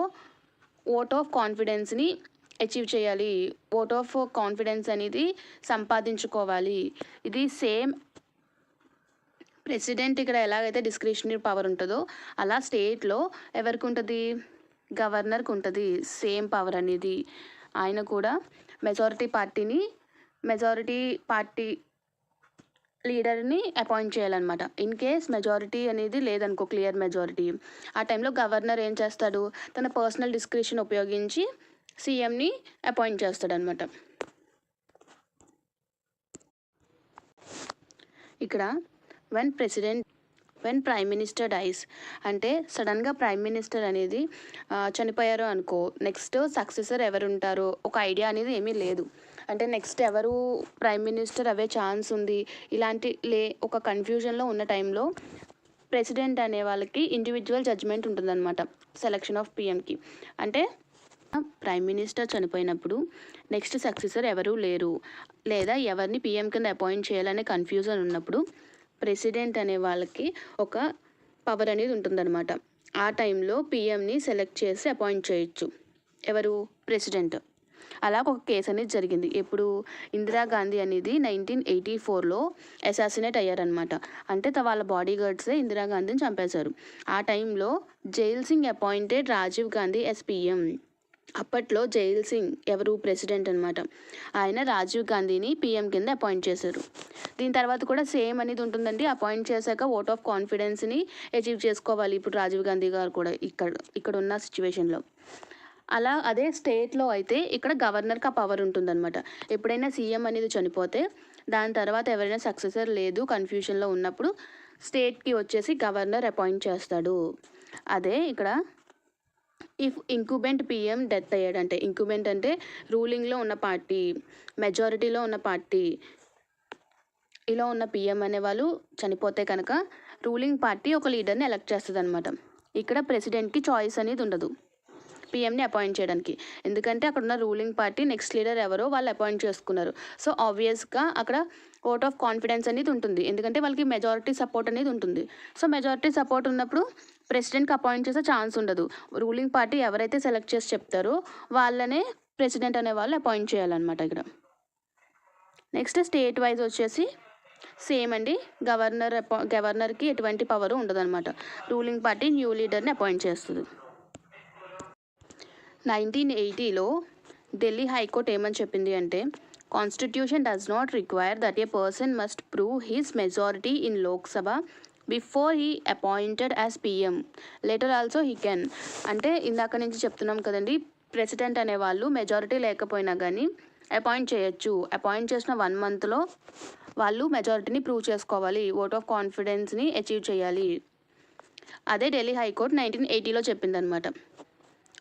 ఓట్ ఆఫ్ కాన్ఫిడెన్స్ని అచీవ్ చేయాలి, ఓట్ ఆఫ్ కాన్ఫిడెన్స్ అనేది సంపాదించుకోవాలి. ఇది సేమ్ ప్రెసిడెంట్ ఇక్కడ ఎలాగైతే డిస్క్రిషనరీ పవర్ ఉంటుందో అలా స్టేట్లో ఎవరికి ఉంటుంది, గవర్నర్కి ఉంటుంది సేమ్ పవర్ అనేది. ఆయన కూడా మెజారిటీ పార్టీ లీడర్ని అపాయింట్ చేయాలన్నమాట. ఇన్ కేస్ మెజారిటీ అనేది లేదనుకో, క్లియర్ మెజారిటీ, ఆ టైంలో గవర్నర్ ఏం చేస్తాడు, తన పర్సనల్ డిస్క్రిషన్ ఉపయోగించి సీఎంని అపాయింట్ చేస్తాడనమాట. ఇక్కడ వెన్ ప్రైమ్ మినిస్టర్ డైస్ అంటే సడన్గా ప్రైమ్ మినిస్టర్ అనేది చనిపోయారు అనుకో, నెక్స్ట్ సక్సెసర్ ఎవరు ఉంటారో ఒక ఐడియా అనేది ఏమీ లేదు. అంటే నెక్స్ట్ ఎవరు ప్రైమ్ మినిస్టర్ అవే ఛాన్స్ ఉంది, ఇలాంటి ఒక కన్ఫ్యూజన్లో ఉన్న టైంలో ప్రెసిడెంట్ అనే వాళ్ళకి ఇండివిజువల్ జడ్జ్మెంట్ ఉంటుందన్నమాట సెలక్షన్ ఆఫ్ పిఎంకి. అంటే ప్రైమ్ మినిస్టర్ చనిపోయినప్పుడు నెక్స్ట్ సక్సెసర్ ఎవరూ లేరు, లేదా ఎవరిని పిఎం కింద అపాయింట్ చేయాలనే కన్ఫ్యూజన్ ఉన్నప్పుడు ప్రెసిడెంట్ అనే వాళ్ళకి ఒక పవర్ అనేది ఉంటుందన్నమాట. ఆ టైంలో పిఎంని సెలెక్ట్ చేసి అపాయింట్ చేయొచ్చు ఎవరు, ప్రెసిడెంట్. అలా ఒక కేసు అనేది జరిగింది. ఎప్పుడు ఇందిరాగాంధీ అనేది 1984లో అసాసినేట్ అయ్యారనమాట. అంటే వాళ్ళ బాడీ గార్డ్సే ఇందిరాగాంధీని చంపేశారు. ఆ టైంలో Zail Singh appointed Rajiv Gandhi as PM. అప్పట్లో జైల్ సింగ్ ఎవరు, ప్రెసిడెంట్ అనమాట. ఆయన రాజీవ్ గాంధీని పిఎం కింద అపాయింట్ చేశారు. దీని తర్వాత కూడా సేమ్ అనేది ఉంటుందండి. అపాయింట్ చేశాక ఓట్ ఆఫ్ కాన్ఫిడెన్స్ని అచీవ్ చేసుకోవాలి. ఇప్పుడు రాజీవ్ గాంధీ గారు కూడా ఇక్కడ ఉన్న సిచ్యువేషన్లో అలా. అదే స్టేట్లో అయితే ఇక్కడ గవర్నర్కి ఆ పవర్ ఉంటుందన్నమాట. ఎప్పుడైనా సీఎం అనేది చనిపోతే దాని తర్వాత ఎవరైనా సక్సెసర్ లేదు కన్ఫ్యూషన్లో ఉన్నప్పుడు స్టేట్కి వచ్చేసి గవర్నర్ అపాయింట్ చేస్తాడు. అదే ఇక్కడ ఇఫ్ ఇంక్యుబెంట్ పిఎం డెత్ అయ్యాడంటే, ఇంక్యుబెంట్ అంటే రూలింగ్లో ఉన్న పార్టీ, మెజారిటీలో ఉన్న పార్టీ, ఇలా ఉన్న పిఎం అనే వాళ్ళు చనిపోతే కనుక రూలింగ్ పార్టీ ఒక లీడర్ని ఎలక్ట్ చేస్తుంది అనమాట. ఇక్కడ ప్రెసిడెంట్కి చాయిస్ అనేది ఉండదు పిఎంని అపాయింట్ చేయడానికి. ఎందుకంటే అక్కడ ఉన్న రూలింగ్ పార్టీ నెక్స్ట్ లీడర్ ఎవరో వాళ్ళు అపాయింట్ చేసుకున్నారు. సో ఆబ్వియస్గా అక్కడ ఓట్ ఆఫ్ కాన్ఫిడెన్స్ అనేది ఉంటుంది, ఎందుకంటే వాళ్ళకి మెజారిటీ సపోర్ట్ అనేది ఉంటుంది. సో మెజారిటీ సపోర్ట్ ఉన్నప్పుడు ప్రెసిడెంట్కి అపాయింట్ చేసే ఛాన్స్ ఉండదు. రూలింగ్ పార్టీ ఎవరైతే సెలెక్ట్ చేసి చెప్తారో వాళ్ళనే ప్రెసిడెంట్ అనే వాళ్ళు అపాయింట్ చేయాలన్నమాట ఇక్కడ. నెక్స్ట్ స్టేట్ వైజ్ వచ్చేసి సేమ్ అండి. గవర్నర్కి ఎటువంటి పవర్ ఉండదన్నమాట. రూలింగ్ పార్టీ న్యూ లీడర్ని అపాయింట్ చేస్తుంది. 1980లో ఢిల్లీ హైకోర్టు ఏమని చెప్పింది అంటే, constitution does not require that A person must prove his majority in Lok Sabha before he appointed as PM, letter also he can. అంటే ఇందాక నుంచి చెప్తున్నాం కదండి, ప్రెసిడెంట్ అనేవాళ్ళు మెజారిటీ లేకపోయినా కానీ అపాయింట్ చేయొచ్చు. అపాయింట్ చేసిన 1 మంత్లో వాళ్ళు మెజారిటీని ప్రూవ్ చేసుకోవాలి, ఓట్ ఆఫ్ కాన్ఫిడెన్స్ని అచీవ్ చేయాలి. అదే ఢిల్లీ హైకోర్టు 1980లో చెప్పిందనమాట.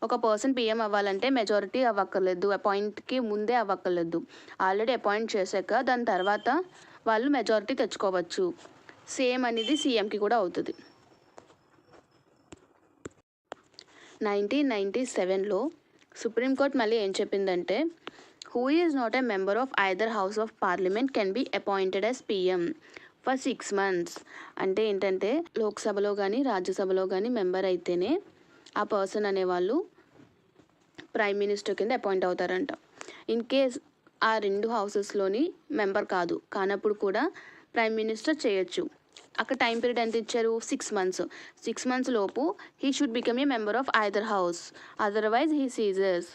ఒక పర్సన్ పిఎం అవ్వాలంటే మెజారిటీ అవ్వక్కర్లేదు, అపాయింట్కి ముందే అవ్వక్కర్లేదు. ఆల్రెడీ అపాయింట్ చేశాక దాని తర్వాత వాళ్ళు మెజారిటీ తెచ్చుకోవచ్చు. సేమ్ అనేది సీఎంకి కూడా అవుతుంది. 1997లో సుప్రీంకోర్టు మళ్ళీ ఏం చెప్పిందంటే, who is not a member of either house of parliament can be appointed as PM for 6 months. అంటే ఏంటంటే లోక్సభలో కానీ రాజ్యసభలో కానీ మెంబర్ అయితేనే ఆ పర్సన్ అనేవాళ్ళు ప్రైమ్ మినిస్టర్ కింద అపాయింట్ అవుతారంట. ఇన్ కేస్ ఆ 2 హౌసెస్లోని మెంబర్ కానప్పుడు కూడా ప్రైమ్ మినిస్టర్ చేయొచ్చు. అక్కడ టైం పీరియడ్ ఎంత ఇచ్చారు, 6 months. 6 months లోపు he should become a member of either house, otherwise he ceases.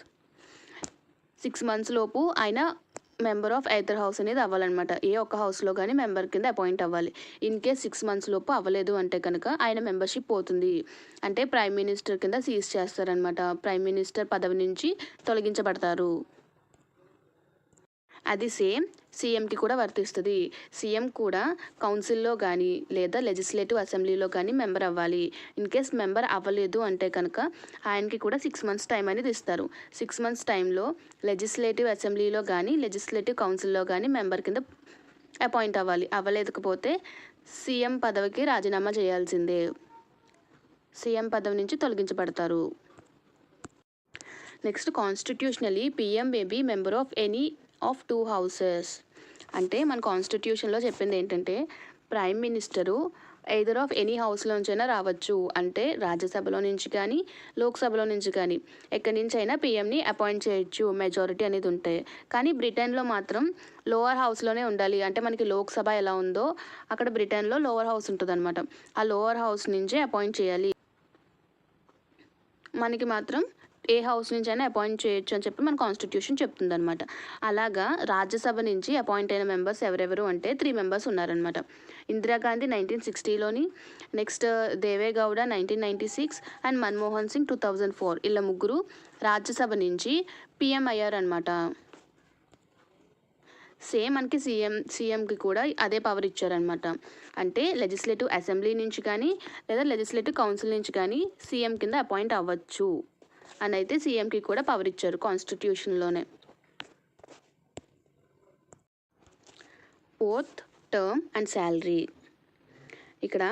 6 months లోపు ఆయన మెంబర్ ఆఫ్ ఐదర్ హౌస్ అనేది అవ్వాలన్నమాట. ఏ ఒక్క హౌస్లో కానీ మెంబర్ కింద అపాయింట్ అవ్వాలి. ఇన్ కేస్ 6 months లోపు అవ్వలేదు అంటే కనుక ఆయన మెంబర్షిప్ పోతుంది. అంటే ప్రైమ్ మినిస్టర్ కింద సీజ్ చేస్తారనమాట. ప్రైమ్ మినిస్టర్ పదవి నుంచి తొలగించబడతారు. అది సేమ్ సీఎంకి కూడా వర్తిస్తుంది. సీఎం కూడా కౌన్సిల్లో కానీ లేదా లెజిస్లేటివ్ అసెంబ్లీలో కానీ మెంబర్ అవ్వాలి. ఇన్ కేస్ మెంబర్ అవ్వలేదు అంటే కనుక ఆయనకి కూడా 6 months టైం అనేది ఇస్తారు. 6 months టైంలో లెజిస్లేటివ్ అసెంబ్లీలో కానీ లెజిస్లేటివ్ కౌన్సిల్లో కానీ మెంబర్ కింద అపాయింట్ అవ్వాలి. అవ్వలేకపోతే సీఎం పదవికి రాజీనామా చేయాల్సిందే. సీఎం పదవి నుంచి తొలగించబడతారు. Next, constitutionally PM may be member of any of 2 houses. అంటే మన కాన్స్టిట్యూషన్లో చెప్పింది ఏంటంటే prime minister either of any హౌస్లోంచైనా రావచ్చు. అంటే రాజ్యసభలో నుంచి కానీ లోక్సభలో నుంచి కానీ ఎక్కడి నుంచి అయినా పీఎంని అపాయింట్ చేయొచ్చు మెజారిటీ అనేది ఉంటే. కానీ బ్రిటన్లో మాత్రం లోవర్ హౌస్లోనే ఉండాలి. అంటే మనకి లోక్సభ ఎలా ఉందో అక్కడ బ్రిటన్లో లోవర్ హౌస్ ఉంటుంది అనమాట. ఆ లోవర్ హౌస్ నుంచే అపాయింట్ చేయాలి. మనకి మాత్రం ఏ హౌస్ నుంచి అయినా అపాయింట్ చేయొచ్చు అని చెప్పి మన కాన్స్టిట్యూషన్ చెప్తుంది అనమాట. అలాగా రాజ్యసభ నుంచి అపాయింట్ అయిన మెంబర్స్ ఎవరెవరు అంటే 3 members ఉన్నారనమాట. ఇందిరాగాంధీ 1960లోని, నెక్స్ట్ దేవేగౌడ 1996 అండ్ మన్మోహన్ సింగ్ 2004. ఇలా ముగ్గురు రాజ్యసభ నుంచి పీఎం అయ్యారనమాట. సేమ్ మనకి సీఎంకి కూడా అదే పవర్ ఇచ్చారనమాట. అంటే లెజిస్లేటివ్ అసెంబ్లీ నుంచి కానీ లేదా లెజిస్లేటివ్ కౌన్సిల్ నుంచి కానీ సీఎం కింద అపాయింట్ అవ్వచ్చు అని అయితే సీఎంకి కూడా పవర్ ఇచ్చారు కాన్స్టిట్యూషన్లోనే. Oath, term and salary. ఇక్కడ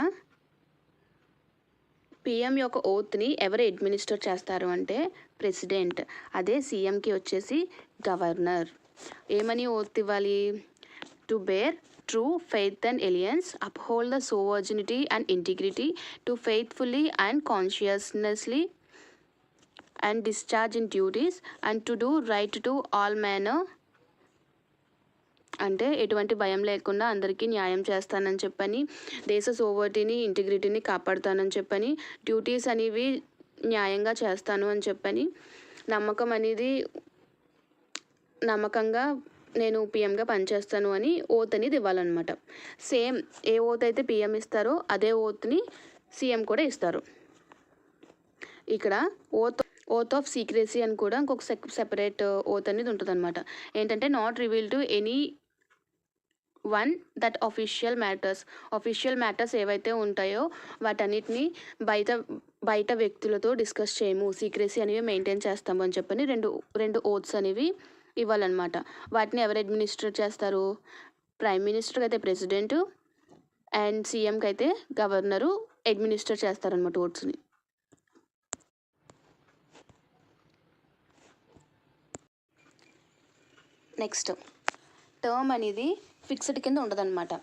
పీఎం యొక్క ఓత్ని ఎవరు అడ్మినిస్టర్ చేస్తారు అంటే ప్రెసిడెంట్. అదే సీఎంకి వచ్చేసి గవర్నర్. ఏమని ఓత్ ఇవ్వాలి? To bear true faith and allegiance, uphold the sovereignty and integrity, to faithfully and conscientiously and discharge in duties and to do right to all manner. అంటే ఎటువంటి భయం లేకుండా అందరికీ న్యాయం చేస్తానని చెప్పని, దేశ సోవర్టీని ఇంటిగ్రిటీని కాపాడుతానని చెప్పని, డ్యూటీస్ అనేవి న్యాయంగా చేస్తాను అని చెప్పని, నమ్మకంగా నేను పీఎంగా పనిచేస్తాను అని ఓత్ అనేది ఇవ్వాలన్నమాట. సేమ్ ఏ ఓత్ అయితే పీఎం ఇస్తారో అదే ఓత్ని సీఎం కూడా ఇస్తారు. ఇక్కడ ఓత్ ఆఫ్ సీక్రెసీ అని కూడా ఇంకొక సెపరేట్ ఓత్ అనేది ఉంటుంది అనమాట. ఏంటంటే not reveal to any one that official matters ఏవైతే ఉంటాయో వాటన్నిటిని బయట వ్యక్తులతో డిస్కస్ చేయము, సీక్రెసీ అనేవి మెయింటైన్ చేస్తాము అని చెప్పని రెండు ఓత్స్ అనేవి ఇవ్వాలన్నమాట. వాటిని ఎవరు అడ్మినిస్ట్రేట్ చేస్తారు? ప్రైమ్ మినిస్టర్కి అయితే ప్రెసిడెంట్ అండ్ సీఎంకి అయితే గవర్నరు అడ్మినిస్టర్ చేస్తారనమాట ఓట్స్ని. నెక్స్ట్, టర్మ్ అనేది ఫిక్స్డ్ కింద ఉండదన్నమాట.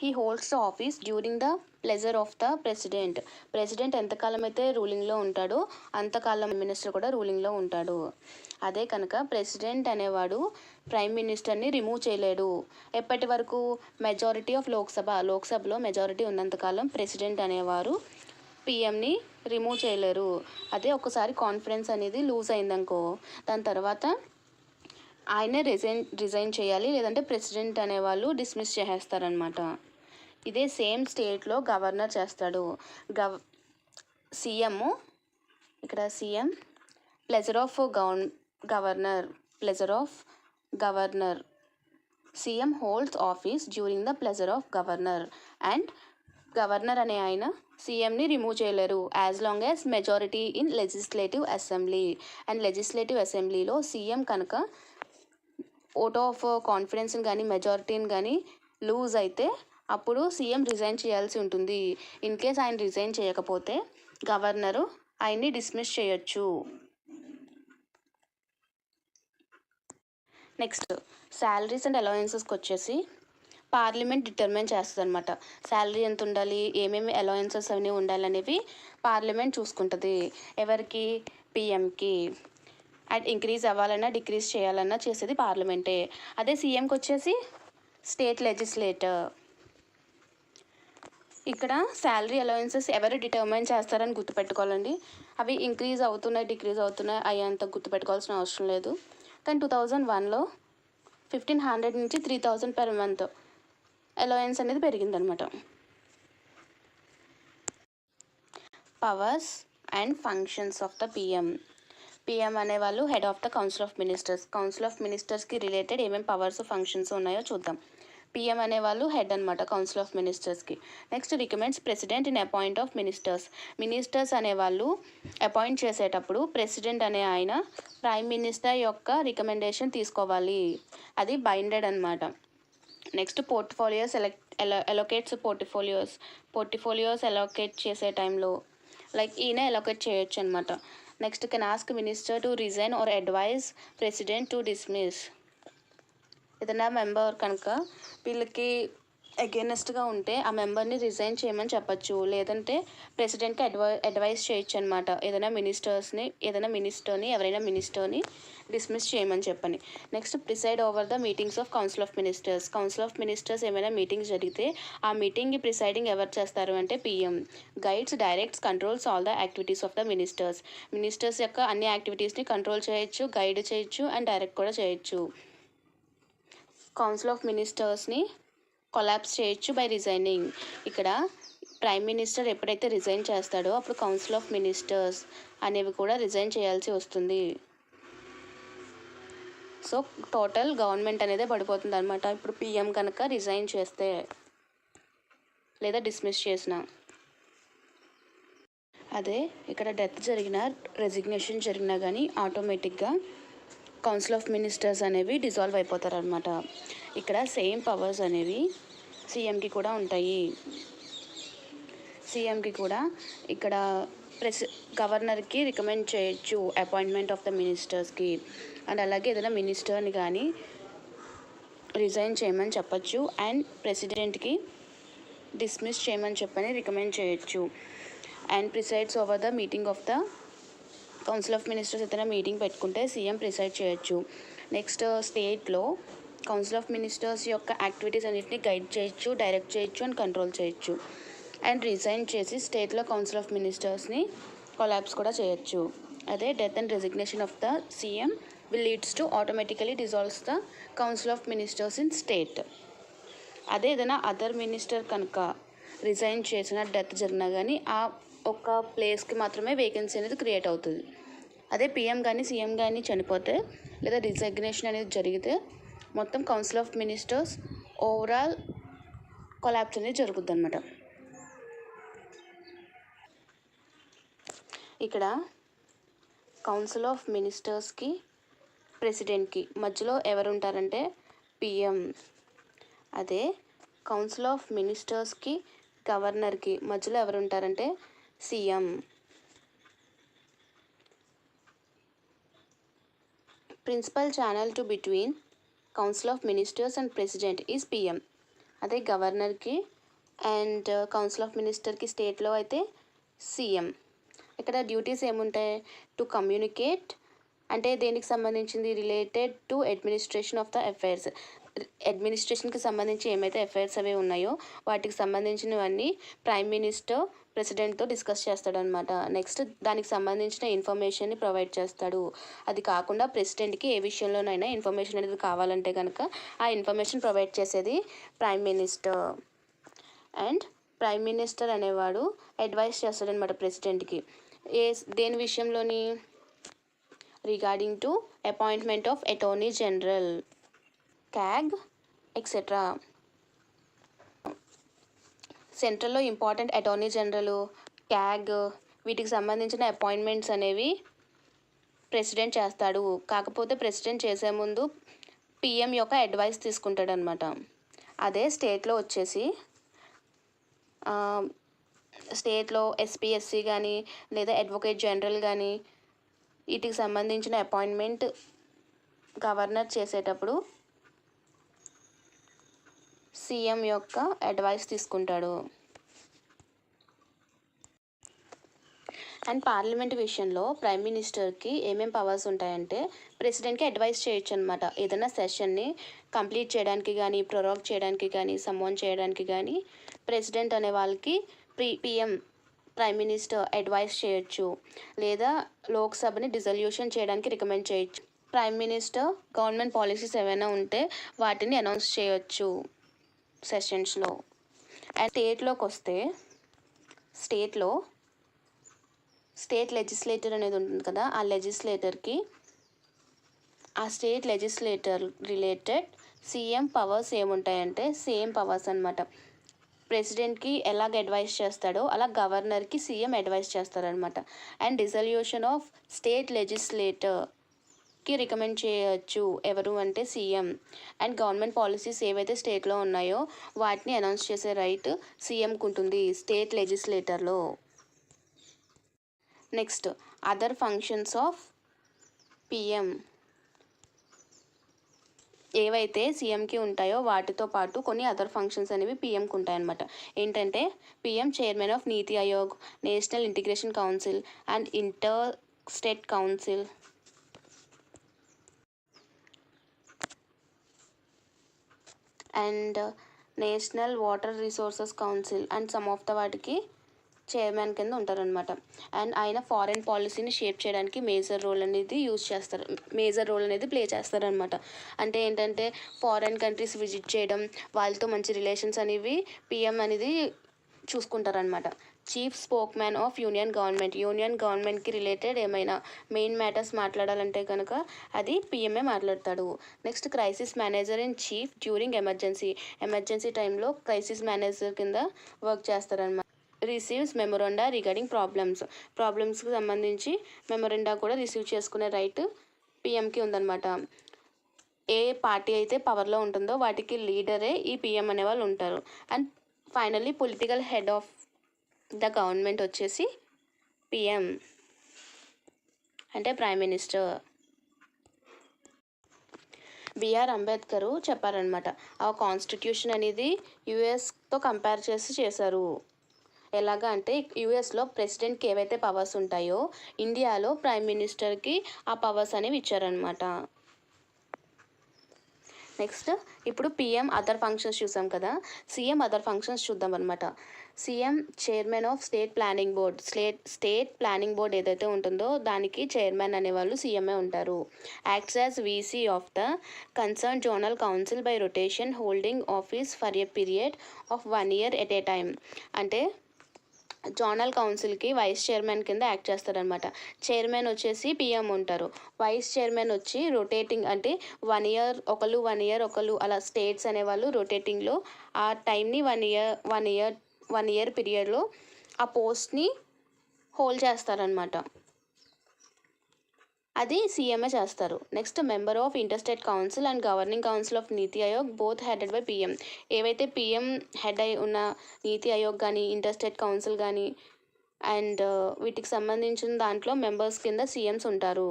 He holds the office during the pleasure of the president ఎంతకాలం అయితే రూలింగ్లో ఉంటాడో అంతకాలం మినిస్టర్ కూడా రూలింగ్లో ఉంటాడు. అదే కనుక ప్రెసిడెంట్ అనేవాడు ప్రైమ్ మినిస్టర్ని రిమూవ్ చేయలేడు. ఎప్పటి వరకు? మెజారిటీ ఆఫ్ లోక్సభలో మెజారిటీ ఉన్నంతకాలం ప్రెసిడెంట్ అనేవారు పీఎంని రిమూవ్ చేయలేరు. అదే ఒకసారి కాన్ఫరెన్స్ అనేది లూజ్ అయిందనుకో దాని తర్వాత ఆయనే రిజైన్ చేయాలి, లేదంటే ప్రెసిడెంట్ అనేవాళ్ళు డిస్మిస్ చేసేస్తారనమాట. ఇదే సేమ్ స్టేట్లో గవర్నర్ చేస్తాడు. ఇక్కడ CM pleasure of governor. CM holds office during the pleasure of governor and governor అనే ఆయన సీఎంని రిమూవ్ చేయలేరు as long as majority in legislative assembly. And legislative అసెంబ్లీలో సీఎం కనుక ఓట్ ఆఫ్ కాన్ఫిడెన్స్ని కానీ మెజారిటీని కానీ లూజ్ అయితే అప్పుడు సీఎం రిజైన్ చేయాల్సి ఉంటుంది. ఇన్ కేస్ ఆయన రిజైన్ చేయకపోతే గవర్నరు ఆయన్ని డిస్మిస్ చేయొచ్చు. నెక్స్ట్, శాలరీస్ అండ్ అలవెన్సెస్కి వచ్చేసి పార్లమెంట్ డిటర్మైన్ చేస్తుంది అనమాట. శాలరీ ఎంత ఉండాలి, ఏమేమి అలవెన్సెస్ అన్నీ ఉండాలనేవి పార్లమెంట్ చూసుకుంటుంది. ఎవరికి? పీఎంకి. అండ్ ఇంక్రీజ్ అవ్వాలన్నా డిక్రీజ్ చేయాలన్నా చేసేది పార్లమెంటే. అదే సీఎంకి వచ్చేసి స్టేట్ లెజిస్లేటర్. ఇక్కడ శాలరీ అలవెన్సెస్ ఎవరు డిటర్మైన్ చేస్తారని గుర్తుపెట్టుకోవాలండి. అవి ఇంక్రీజ్ అవుతున్నాయి డిక్రీజ్ అవుతున్నాయి అయ్యేంత గుర్తుపెట్టుకోవాల్సిన అవసరం లేదు. కానీ 2001లో 1500 నుంచి 3000 per month అలవెన్స్ అనేది పెరిగిందనమాట. Powers and functions of the PM. PM అనేవాళ్ళు head of the council of ministers. Council of మినిస్టర్స్కి రిలేటెడ్ ఏమేమి పవర్స్ ఫంక్షన్స్ ఉన్నాయో చూద్దాం. పిఎం అనేవాళ్ళు హెడ్ అనమాట కౌన్సిల్ ఆఫ్ మినిస్టర్స్కి. Next recommends president in appoint of ministers. Ministers అనేవాళ్ళు అపాయింట్ చేసేటప్పుడు ప్రెసిడెంట్ అనే ఆయన ప్రైమ్ మినిస్టర్ యొక్క రికమెండేషన్ తీసుకోవాలి, అది బైండెడ్ అనమాట. Next portfolios allocates portfolios allocate చేసే టైంలో లైక్ ఈయన ఎలొకేట్ చేయొచ్చు అనమాట. Next can ask minister to resign or advise president to dismiss. ఏదైనా మెంబర్ కనుక వీళ్ళకి అగేనెస్ట్గా ఉంటే ఆ మెంబర్ని రిజైన్ చేయమని చెప్పచ్చు, లేదంటే ప్రెసిడెంట్కి అడ్వైస్ చేయొచ్చు అనమాట. ఏదైనా మినిస్టర్ని ఎవరైనా మినిస్టర్ని డిస్మిస్ చేయమని చెప్పని. Next preside over the meetings of council of ministers. Council of ministers ఏమైనా మీటింగ్స్ జరిగితే ఆ మీటింగ్కి ప్రిసైడింగ్ ఎవరు చేస్తారు అంటే PM. Guides, directs, controls all the activities of the ministers. Ministers యొక్క అన్ని యాక్టివిటీస్ని కంట్రోల్ చేయొచ్చు, గైడ్ చేయొచ్చు అండ్ డైరెక్ట్ కూడా చేయొచ్చు. కౌన్సిల్ ఆఫ్ మినిస్టర్స్ని కొలాప్స్ చేయొచ్చు బై రిజైనింగ్. ఇక్కడ ప్రైమ్ మినిస్టర్ ఎప్పుడైతే రిజైన్ చేస్తాడో అప్పుడు కౌన్సిల్ ఆఫ్ మినిస్టర్స్ అనేవి కూడా రిజైన్ చేయాల్సి వస్తుంది. సో టోటల్ గవర్నమెంట్ అనేది పడిపోతుంది అనమాట ఇప్పుడు పిఎం కనుక రిజైన్ చేస్తే లేదా డిస్మిస్ చేసిన. అదే ఇక్కడ డెత్ జరిగినా రెసిగ్నేషన్ జరిగినా కానీ ఆటోమేటిక్గా కౌన్సిల్ ఆఫ్ మినిస్టర్స్ అనేవి డిజాల్వ్ అయిపోతారు అనమాట. ఇక్కడ సేమ్ పవర్స్ అనేవి సీఎంకి కూడా ఉంటాయి. సీఎంకి కూడా ఇక్కడ గవర్నర్కి రికమెండ్ చేయొచ్చు అపాయింట్మెంట్ ఆఫ్ ద మినిస్టర్స్కి, అండ్ అలాగే ఏదైనా మినిస్టర్ని కానీ రిజైన్ చేయమని చెప్పచ్చు అండ్ ప్రెసిడెంట్కి డిస్మిస్ చేయమని చెప్పని రికమెండ్ చేయొచ్చు. And presides over the meeting of the council of ministers ఏదైనా మీటింగ్ పెట్టుకుంటే సీఎం ప్రిసైడ్ చేయొచ్చు. నెక్స్ట్ స్టేట్లో కౌన్సిల్ ఆఫ్ మినిస్టర్స్ యొక్క యాక్టివిటీస్ అన్నింటినీ గైడ్ చేయొచ్చు, డైరెక్ట్ చేయొచ్చు అండ్ కంట్రోల్ చేయొచ్చు. అండ్ రిజైన్ చేసి స్టేట్లో కౌన్సిల్ ఆఫ్ మినిస్టర్స్ని కొలాప్స్ కూడా చేయొచ్చు. అదే death and resignation of the CM will leads to automatically dissolves the council of ministers in state. అదే ఏదైనా అదర్ మినిస్టర్ కనుక రిజైన్ చేసిన డెత్ జరిగినా కానీ ఆ ఒక ప్లేస్కి మాత్రమే వేకెన్సీ అనేది క్రియేట్ అవుతుంది. అదే పిఎం కానీ సీఎం కానీ చనిపోతే లేదా రిజగ్నేషన్ అనేది జరిగితే మొత్తం council of ministers overall collapse అనేది జరుగుతుంది అనమాట. ఇక్కడ కౌన్సిల్ ఆఫ్ మినిస్టర్స్కి ప్రెసిడెంట్కి మధ్యలో ఎవరు ఉంటారంటే పిఎం. అదే కౌన్సిల్ ఆఫ్ మినిస్టర్స్కి గవర్నర్కి మధ్యలో ఎవరు ఉంటారంటే CM. Principal channel to between council of ministers and president is PM. అదే గవర్నర్కి అండ్ కౌన్సిల్ ఆఫ్ మినిస్టర్కి స్టేట్లో అయితే సీఎం. ఇక్కడ డ్యూటీస్ ఏముంటాయి? టు కమ్యూనికేట్ అంటే దేనికి సంబంధించింది? Related to administration of the affairs. అడ్మినిస్ట్రేషన్కి సంబంధించి ఏమైతే అఫైర్స్ అవి ఉన్నాయో వాటికి సంబంధించినవన్నీ ప్రైమ్ మినిస్టర్ ప్రెసిడెంట్తో డిస్కస్ చేస్తాడనమాట. నెక్స్ట్ దానికి సంబంధించిన ఇన్ఫర్మేషన్ని ప్రొవైడ్ చేస్తాడు. అది కాకుండా ప్రెసిడెంట్కి ఏ విషయంలోనైనా ఇన్ఫర్మేషన్ అనేది కావాలంటే కనుక ఆ ఇన్ఫర్మేషన్ ప్రొవైడ్ చేసేది prime minister. And prime minister అనేవాడు అడ్వైస్ చేస్తాడనమాట ప్రెసిడెంట్కి దేని విషయంలోని? Regarding to appointment of attorney general, CAG etcetera. సెంట్రల్లో ఇంపార్టెంట్ అటార్నీ జనరల్, క్యాగ్ వీటికి సంబంధించిన అపాయింట్మెంట్స్ అనేవి ప్రెసిడెంట్ చేస్తాడు. కాకపోతే ప్రెసిడెంట్ చేసే ముందు పిఎం యొక్క అడ్వైస్ తీసుకుంటాడు అనమాట. అదే స్టేట్లో వచ్చేసి స్టేట్లో ఎస్పీఎస్సీ కానీ లేదా అడ్వకేట్ జనరల్ కానీ వీటికి సంబంధించిన అపాయింట్మెంట్ గవర్నర్ చేసేటప్పుడు సీఎం యొక్క అడ్వైస్ తీసుకుంటాడు. అండ్ పార్లమెంట్ విషయంలో ప్రైమ్ మినిస్టర్కి ఏమేమి పవర్స్ ఉంటాయంటే ప్రెసిడెంట్కి అడ్వైస్ చేయొచ్చు అనమాట. ఏదైనా సెషన్ని కంప్లీట్ చేయడానికి కానీ ప్రొరోగ్ చేయడానికి కానీ సమ్మోన్ చేయడానికి కానీ ప్రెసిడెంట్ అనే వాళ్ళకి పిఎం ప్రైమ్ మినిస్టర్ అడ్వైస్ చేయొచ్చు, లేదా లోక్సభని డిజల్యూషన్ చేయడానికి రికమెండ్ చేయొచ్చు. ప్రైమ్ మినిస్టర్ గవర్నమెంట్ పాలసీస్ ఏమైనా ఉంటే వాటిని అనౌన్స్ చేయొచ్చు సెషన్స్లో. అండ్ స్టేట్లోకి వస్తే స్టేట్లో స్టేట్ లెజిస్లేటర్ అనేది ఉంటుంది కదా, ఆ లెజిస్లేటర్కి ఆ state legislator related CM powers ఏముంటాయంటే సేమ్ పవర్స్ అనమాట. ప్రెసిడెంట్కి ఎలాగ అడ్వైస్ చేస్తాడో అలా గవర్నర్కి సీఎం అడ్వైస్ చేస్తారనమాట. అండ్ డిజల్యూషన్ ఆఫ్ స్టేట్ లెజిస్లేటర్కి రికమెండ్ చేయొచ్చు ఎవరు అంటే సీఎం. అండ్ గవర్నమెంట్ పాలసీస్ ఏవైతే స్టేట్లో ఉన్నాయో వాటిని అనౌన్స్ చేసే రైట్ సీఎంకు ఉంటుంది స్టేట్ లెజిస్లేటర్లో. Next other functions of PM. ఏవైతే సీఎంకి ఉంటాయో వాటితో పాటు కొన్ని అదర్ ఫంక్షన్స్ అనేవి పిఎంకి ఉంటాయన్నమాట. ఏంటంటే PM chairman of NITI Aayog, national integration council and inter state council. And national water resources council and some of the వాటికి చైర్మన్ కింద ఉంటారనమాట. అండ్ ఆయన ఫారెన్ పాలసీని షేప్ చేయడానికి మేజర్ రోల్ అనేది ప్లే చేస్తారనమాట. అంటే ఏంటంటే ఫారెన్ కంట్రీస్ విజిట్ చేయడం, వాళ్ళతో మంచి రిలేషన్స్ అనేవి పిఎం అనేది చూసుకుంటారనమాట. Chief spokesman of union గవర్నమెంట్కి రిలేటెడ్ ఏమైనా మెయిన్ మ్యాటర్స్ మాట్లాడాలంటే కనుక అది పిఎంఏ మాట్లాడతాడు. Next crisis manager in chief during emergency టైంలో క్రైసిస్ మేనేజర్ కింద వర్క్ చేస్తారనమాట. రిసీవ్స్ మెమొరండా రిగార్డింగ్ ప్రాబ్లమ్స్కి సంబంధించి మెమొరండా కూడా రిసీవ్ చేసుకునే రైట్ పిఎంకి ఉందన్నమాట. ఏ పార్టీ అయితే పవర్లో ఉంటుందో వాటికి లీడరే ఈ పిఎం అనే వాళ్ళు ఉంటారు. And finally political head of the government వచ్చేసి పిఎం అంటే ప్రైమ్ మినిస్టర్. బిఆర్ అంబేద్కర్ చెప్పారనమాట, ఆ కాన్స్టిట్యూషన్ అనేది యుఎస్తో కంపేర్ చేశారు. ఎలాగా అంటే యుఎస్లో ప్రెసిడెంట్కి ఏవైతే పవర్స్ ఉంటాయో ఇండియాలో ప్రైమ్ మినిస్టర్కి ఆ పవర్స్ అనేవి ఇచ్చారనమాట. నెక్స్ట్ ఇప్పుడు పిఎం అదర్ ఫంక్షన్స్ చూసాం కదా, సీఎం అదర్ ఫంక్షన్స్ చూద్దాం అనమాట. CM chairman of state planning board ఏదైతే ఉంటుందో దానికి చైర్మన్ అనేవాళ్ళు సీఎంఏ ఉంటారు. Acts as VC of the concern zonal council by rotation holding office for a period of 1 year at a time. అంటే జోనల్ కౌన్సిల్కి వైస్ చైర్మన్ కింద act చేస్తారనమాట. Chairman వచ్చేసి PM ఉంటారు, వైస్ చైర్మన్ వచ్చి రొటేటింగ్ అంటే 1 year ఒకళ్ళు అలా స్టేట్స్ అనేవాళ్ళు రొటేటింగ్లో ఆ టైంని 1 year పీరియడ్లో ఆ పోస్ట్ని హోల్డ్ చేస్తారనమాట. అది సీఎంఏ చేస్తారు. Next member of interstate council and governing council of NITI Aayog both headed by PM. ఏవైతే పిఎం హెడ్ అయి ఉన్న నీతి ఆయోగ్ కానీ ఇంటర్స్టేట్ కౌన్సిల్ కానీ అండ్ వీటికి సంబంధించిన దాంట్లో మెంబర్స్ కింద సీఎంస్ ఉంటారు.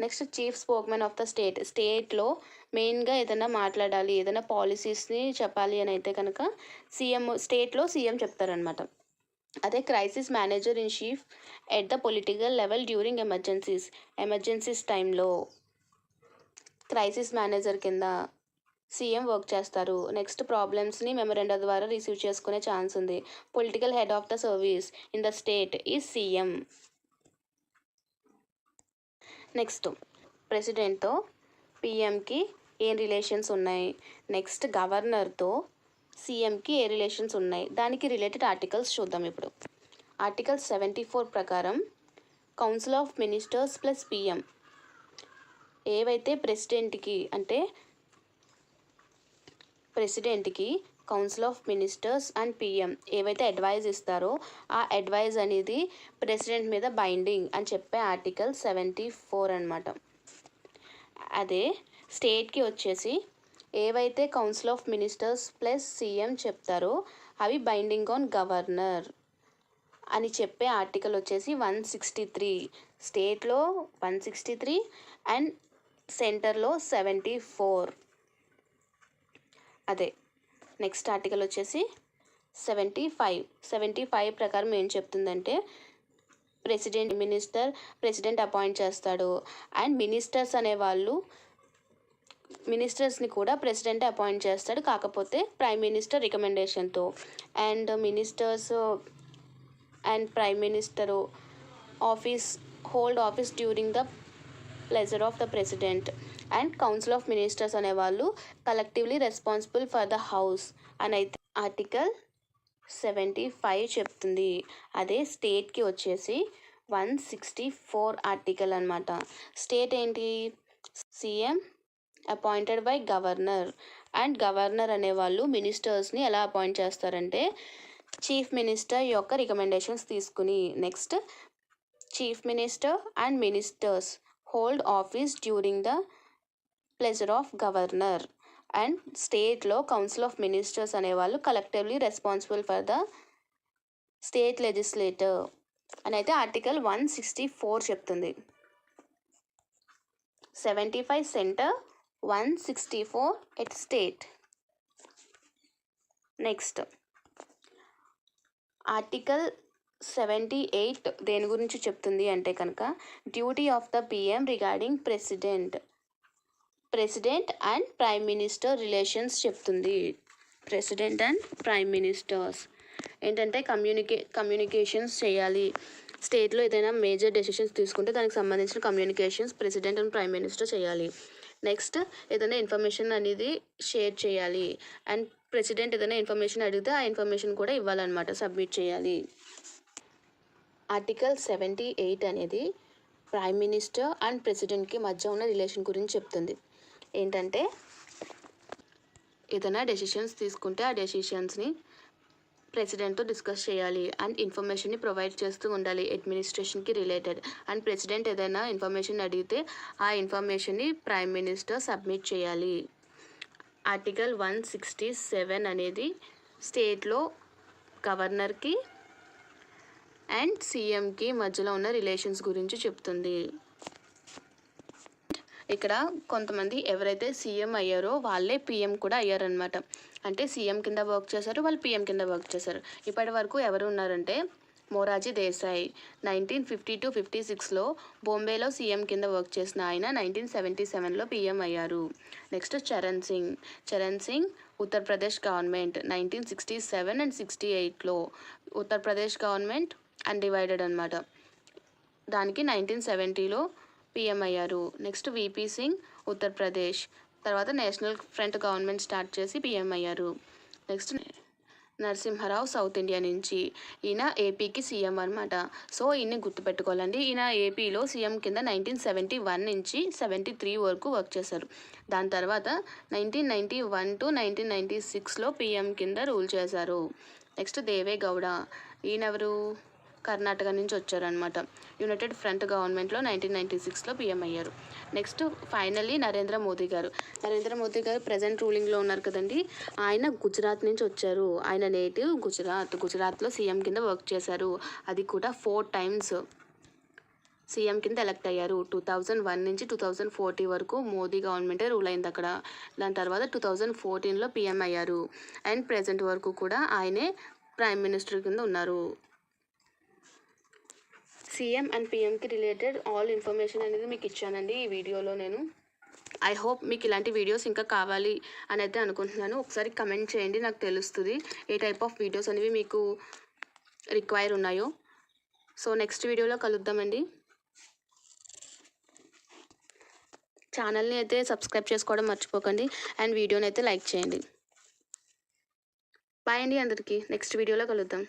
నెక్స్ట్ చీఫ్ స్పోక్మెన్ ఆఫ్ ద స్టేట్లో మెయిన్గా ఏదైనా మాట్లాడాలి, ఏదైనా పాలసీస్ని చెప్పాలి అని అయితే కనుక స్టేట్లో సీఎం చెప్తారనమాట. అదే crisis manager in chief at the political level during emergencies టైంలో క్రైసిస్ మేనేజర్ కింద సీఎం వర్క్ చేస్తారు. నెక్స్ట్ ప్రాబ్లమ్స్ని మెమొరెండా ద్వారా రిసీవ్ చేసుకునే ఛాన్స్ ఉంది. Political head of the service in the state is CM. Next ప్రెసిడెంట్తో పిఎంకి ఏం రిలేషన్స్ ఉన్నాయి, నెక్స్ట్ గవర్నర్తో సీఎంకి ఏ రిలేషన్స్ ఉన్నాయి, దానికి రిలేటెడ్ ఆర్టికల్స్ చూద్దాం ఇప్పుడు. ఆర్టికల్ 74 ప్రకారం council of ministers plus PM ఏవైతే ప్రెసిడెంట్కి council of ministers and PM ఏవైతే అడ్వైజ్ ఇస్తారో ఆ అడ్వైజ్ అనేది ప్రెసిడెంట్ మీద బైండింగ్ అని చెప్పే ఆర్టికల్ 74 అనమాట. అదే స్టేట్కి వచ్చేసి ఏవైతే council of ministers plus CM చెప్తారో అవి బైండింగ్ ఆన్ గవర్నర్ అని చెప్పే ఆర్టికల్ వచ్చేసి 163. స్టేట్లో 163 అండ్ సెంటర్లో 74. అదే నెక్స్ట్ ఆర్టికల్ వచ్చేసి 75 ప్రకారం ఏం చెప్తుందంటే ప్రెసిడెంట్ అపాయింట్ చేస్తాడు అండ్ మినిస్టర్స్ని కూడా ప్రెసిడెంట్ అపాయింట్ చేస్తాడు, కాకపోతే ప్రైమ్ మినిస్టర్ రికమెండేషన్తో. And ministers and prime minister hold office during the pleasure of the president. And council of ministers అనేవాళ్ళు collectively responsible for the house అని అయితే ఆర్టికల్ 75 చెప్తుంది. అదే స్టేట్కి వచ్చేసి 164 ఆర్టికల్ అనమాట. స్టేట్ ఏంటి? CM appointed by governor. And governor అనేవాళ్ళు మినిస్టర్స్ని ఎలా అపాయింట్ చేస్తారంటే చీఫ్ మినిస్టర్ యొక్క రికమెండేషన్స్ తీసుకుని. Next, chief minister and ministers hold office during the pleasure of governor. And స్టేట్లో కౌన్సిల్ ఆఫ్ మినిస్టర్స్ అనేవాళ్ళు collectively responsible for the state legislator అని అయితే article 164 చెప్తుంది. 75 centre, 164 at state. Next, article 78 దేని గురించి చెప్తుంది అంటే కనుక duty of the PM regarding president and prime minister relations చెప్తుంది. ప్రెసిడెంట్ అండ్ ప్రైమ్ మినిస్టర్స్ ఏంటంటే కమ్యూనికేషన్స్ చేయాలి. స్టేట్లో ఏదైనా మేజర్ డెసిషన్స్ తీసుకుంటే దానికి సంబంధించిన communications president and prime minister చేయాలి. నెక్స్ట్, ఏదైనా ఇన్ఫర్మేషన్ అనేది షేర్ చేయాలి. అండ్ ప్రెసిడెంట్ ఏదైనా ఇన్ఫర్మేషన్ అడిగితే ఆ ఇన్ఫర్మేషన్ కూడా ఇవ్వాలన్నమాట, సబ్మిట్ చేయాలి. ఆర్టికల్ 78 అనేది ప్రైమ్ మినిస్టర్ అండ్ ప్రెసిడెంట్కి మధ్య ఉన్న రిలేషన్ గురించి చెప్తుంది. ఏంటంటే ఏదైనా డెసిషన్స్ తీసుకుంటే ఆ డెసిషన్స్ని ప్రెసిడెంట్తో డిస్కస్ చేయాలి అండ్ ఇన్ఫర్మేషన్ని ప్రొవైడ్ చేస్తూ ఉండాలి అడ్మినిస్ట్రేషన్కి రిలేటెడ్. అండ్ ప్రెసిడెంట్ ఏదైనా ఇన్ఫర్మేషన్ అడిగితే ఆ ఇన్ఫర్మేషన్ని ప్రైమ్ మినిస్టర్ సబ్మిట్ చేయాలి. ఆర్టికల్ 167 అనేది స్టేట్లో గవర్నర్కి అండ్ సీఎంకి మధ్యలో ఉన్న రిలేషన్స్ గురించి చెప్తుంది. ఇక్కడ కొంతమంది ఎవరైతే సీఎం అయ్యారో వాళ్ళే పిఎం కూడా అయ్యారనమాట. అంటే సీఎం కింద వర్క్ చేశారు, వాళ్ళు పిఎం కింద వర్క్ చేశారు. ఇప్పటి వరకు ఎవరు ఉన్నారంటే మొరార్జీ దేశాయ్ 1950-56లో బాంబేలో సీఎం కింద వర్క్ చేసిన ఆయన 1977లో పిఎం అయ్యారు. Next, Charan Singh Uttar Pradesh government 1967 and 68లో ఉత్తరప్రదేశ్ గవర్నమెంట్ అన్డివైడెడ్ అనమాట. దానికి 1970లో పిఎం అయ్యారు. నెక్స్ట్, విపి సింగ్ ఉత్తరప్రదేశ్, తర్వాత నేషనల్ ఫ్రంట్ గవర్నమెంట్ స్టార్ట్ చేసి పిఎం అయ్యారు. నెక్స్ట్, నరసింహారావు సౌత్ ఇండియా నుంచి, ఈయన ఏపీకి సీఎం అనమాట. సో ఈయన్ని గుర్తుపెట్టుకోవాలండి. ఈయన ఏపీలో సీఎం కింద 1971 నుంచి 73 వరకు వర్క్ చేశారు. దాని తర్వాత 1991 to 1996లో పిఎం కింద రూల్ చేశారు. నెక్స్ట్, దేవే గౌడ, ఈయనెవరు? కర్ణాటక నుంచి వచ్చారనమాట. యునైటెడ్ ఫ్రంట్ గవర్నమెంట్లో 1996లో పిఎం అయ్యారు. నెక్స్ట్, ఫైనల్లీ నరేంద్ర మోదీ గారు ప్రజెంట్ రూలింగ్లో ఉన్నారు కదండి. ఆయన గుజరాత్ నుంచి వచ్చారు. ఆయన నేటివ్ గుజరాత్లో సీఎం కింద వర్క్ చేశారు. అది కూడా 4 times సీఎం కింద ఎలక్ట్ అయ్యారు. 2001 నుంచి 2040 వరకు మోదీ గవర్నమెంటే రూల్ అయింది అక్కడ. దాని తర్వాత 2014లో పిఎం అయ్యారు. అండ్ ప్రెజెంట్ వరకు కూడా ఆయనే ప్రైమ్ మినిస్టర్ కింద ఉన్నారు. సీఎం అండ్ పిఎంకి రిలేటెడ్ ఆల్ ఇన్ఫర్మేషన్ అనేది మీకు ఇచ్చానండి ఈ వీడియోలో నేను. ఐ హోప్ మీకు ఇలాంటి వీడియోస్ ఇంకా కావాలి అని అయితే అనుకుంటున్నాను. ఒకసారి కమెంట్ చేయండి, నాకు తెలుస్తుంది ఏ టైప్ ఆఫ్ వీడియోస్ అనేవి మీకు రిక్వైర్ ఉన్నాయో. సో నెక్స్ట్ వీడియోలో కలుద్దామండి. ఛానల్ని అయితే సబ్స్క్రైబ్ చేసుకోవడం మర్చిపోకండి అండ్ వీడియోని అయితే లైక్ చేయండి. బాయ్ అండి అందరికీ. నెక్స్ట్ వీడియోలో కలుద్దాం.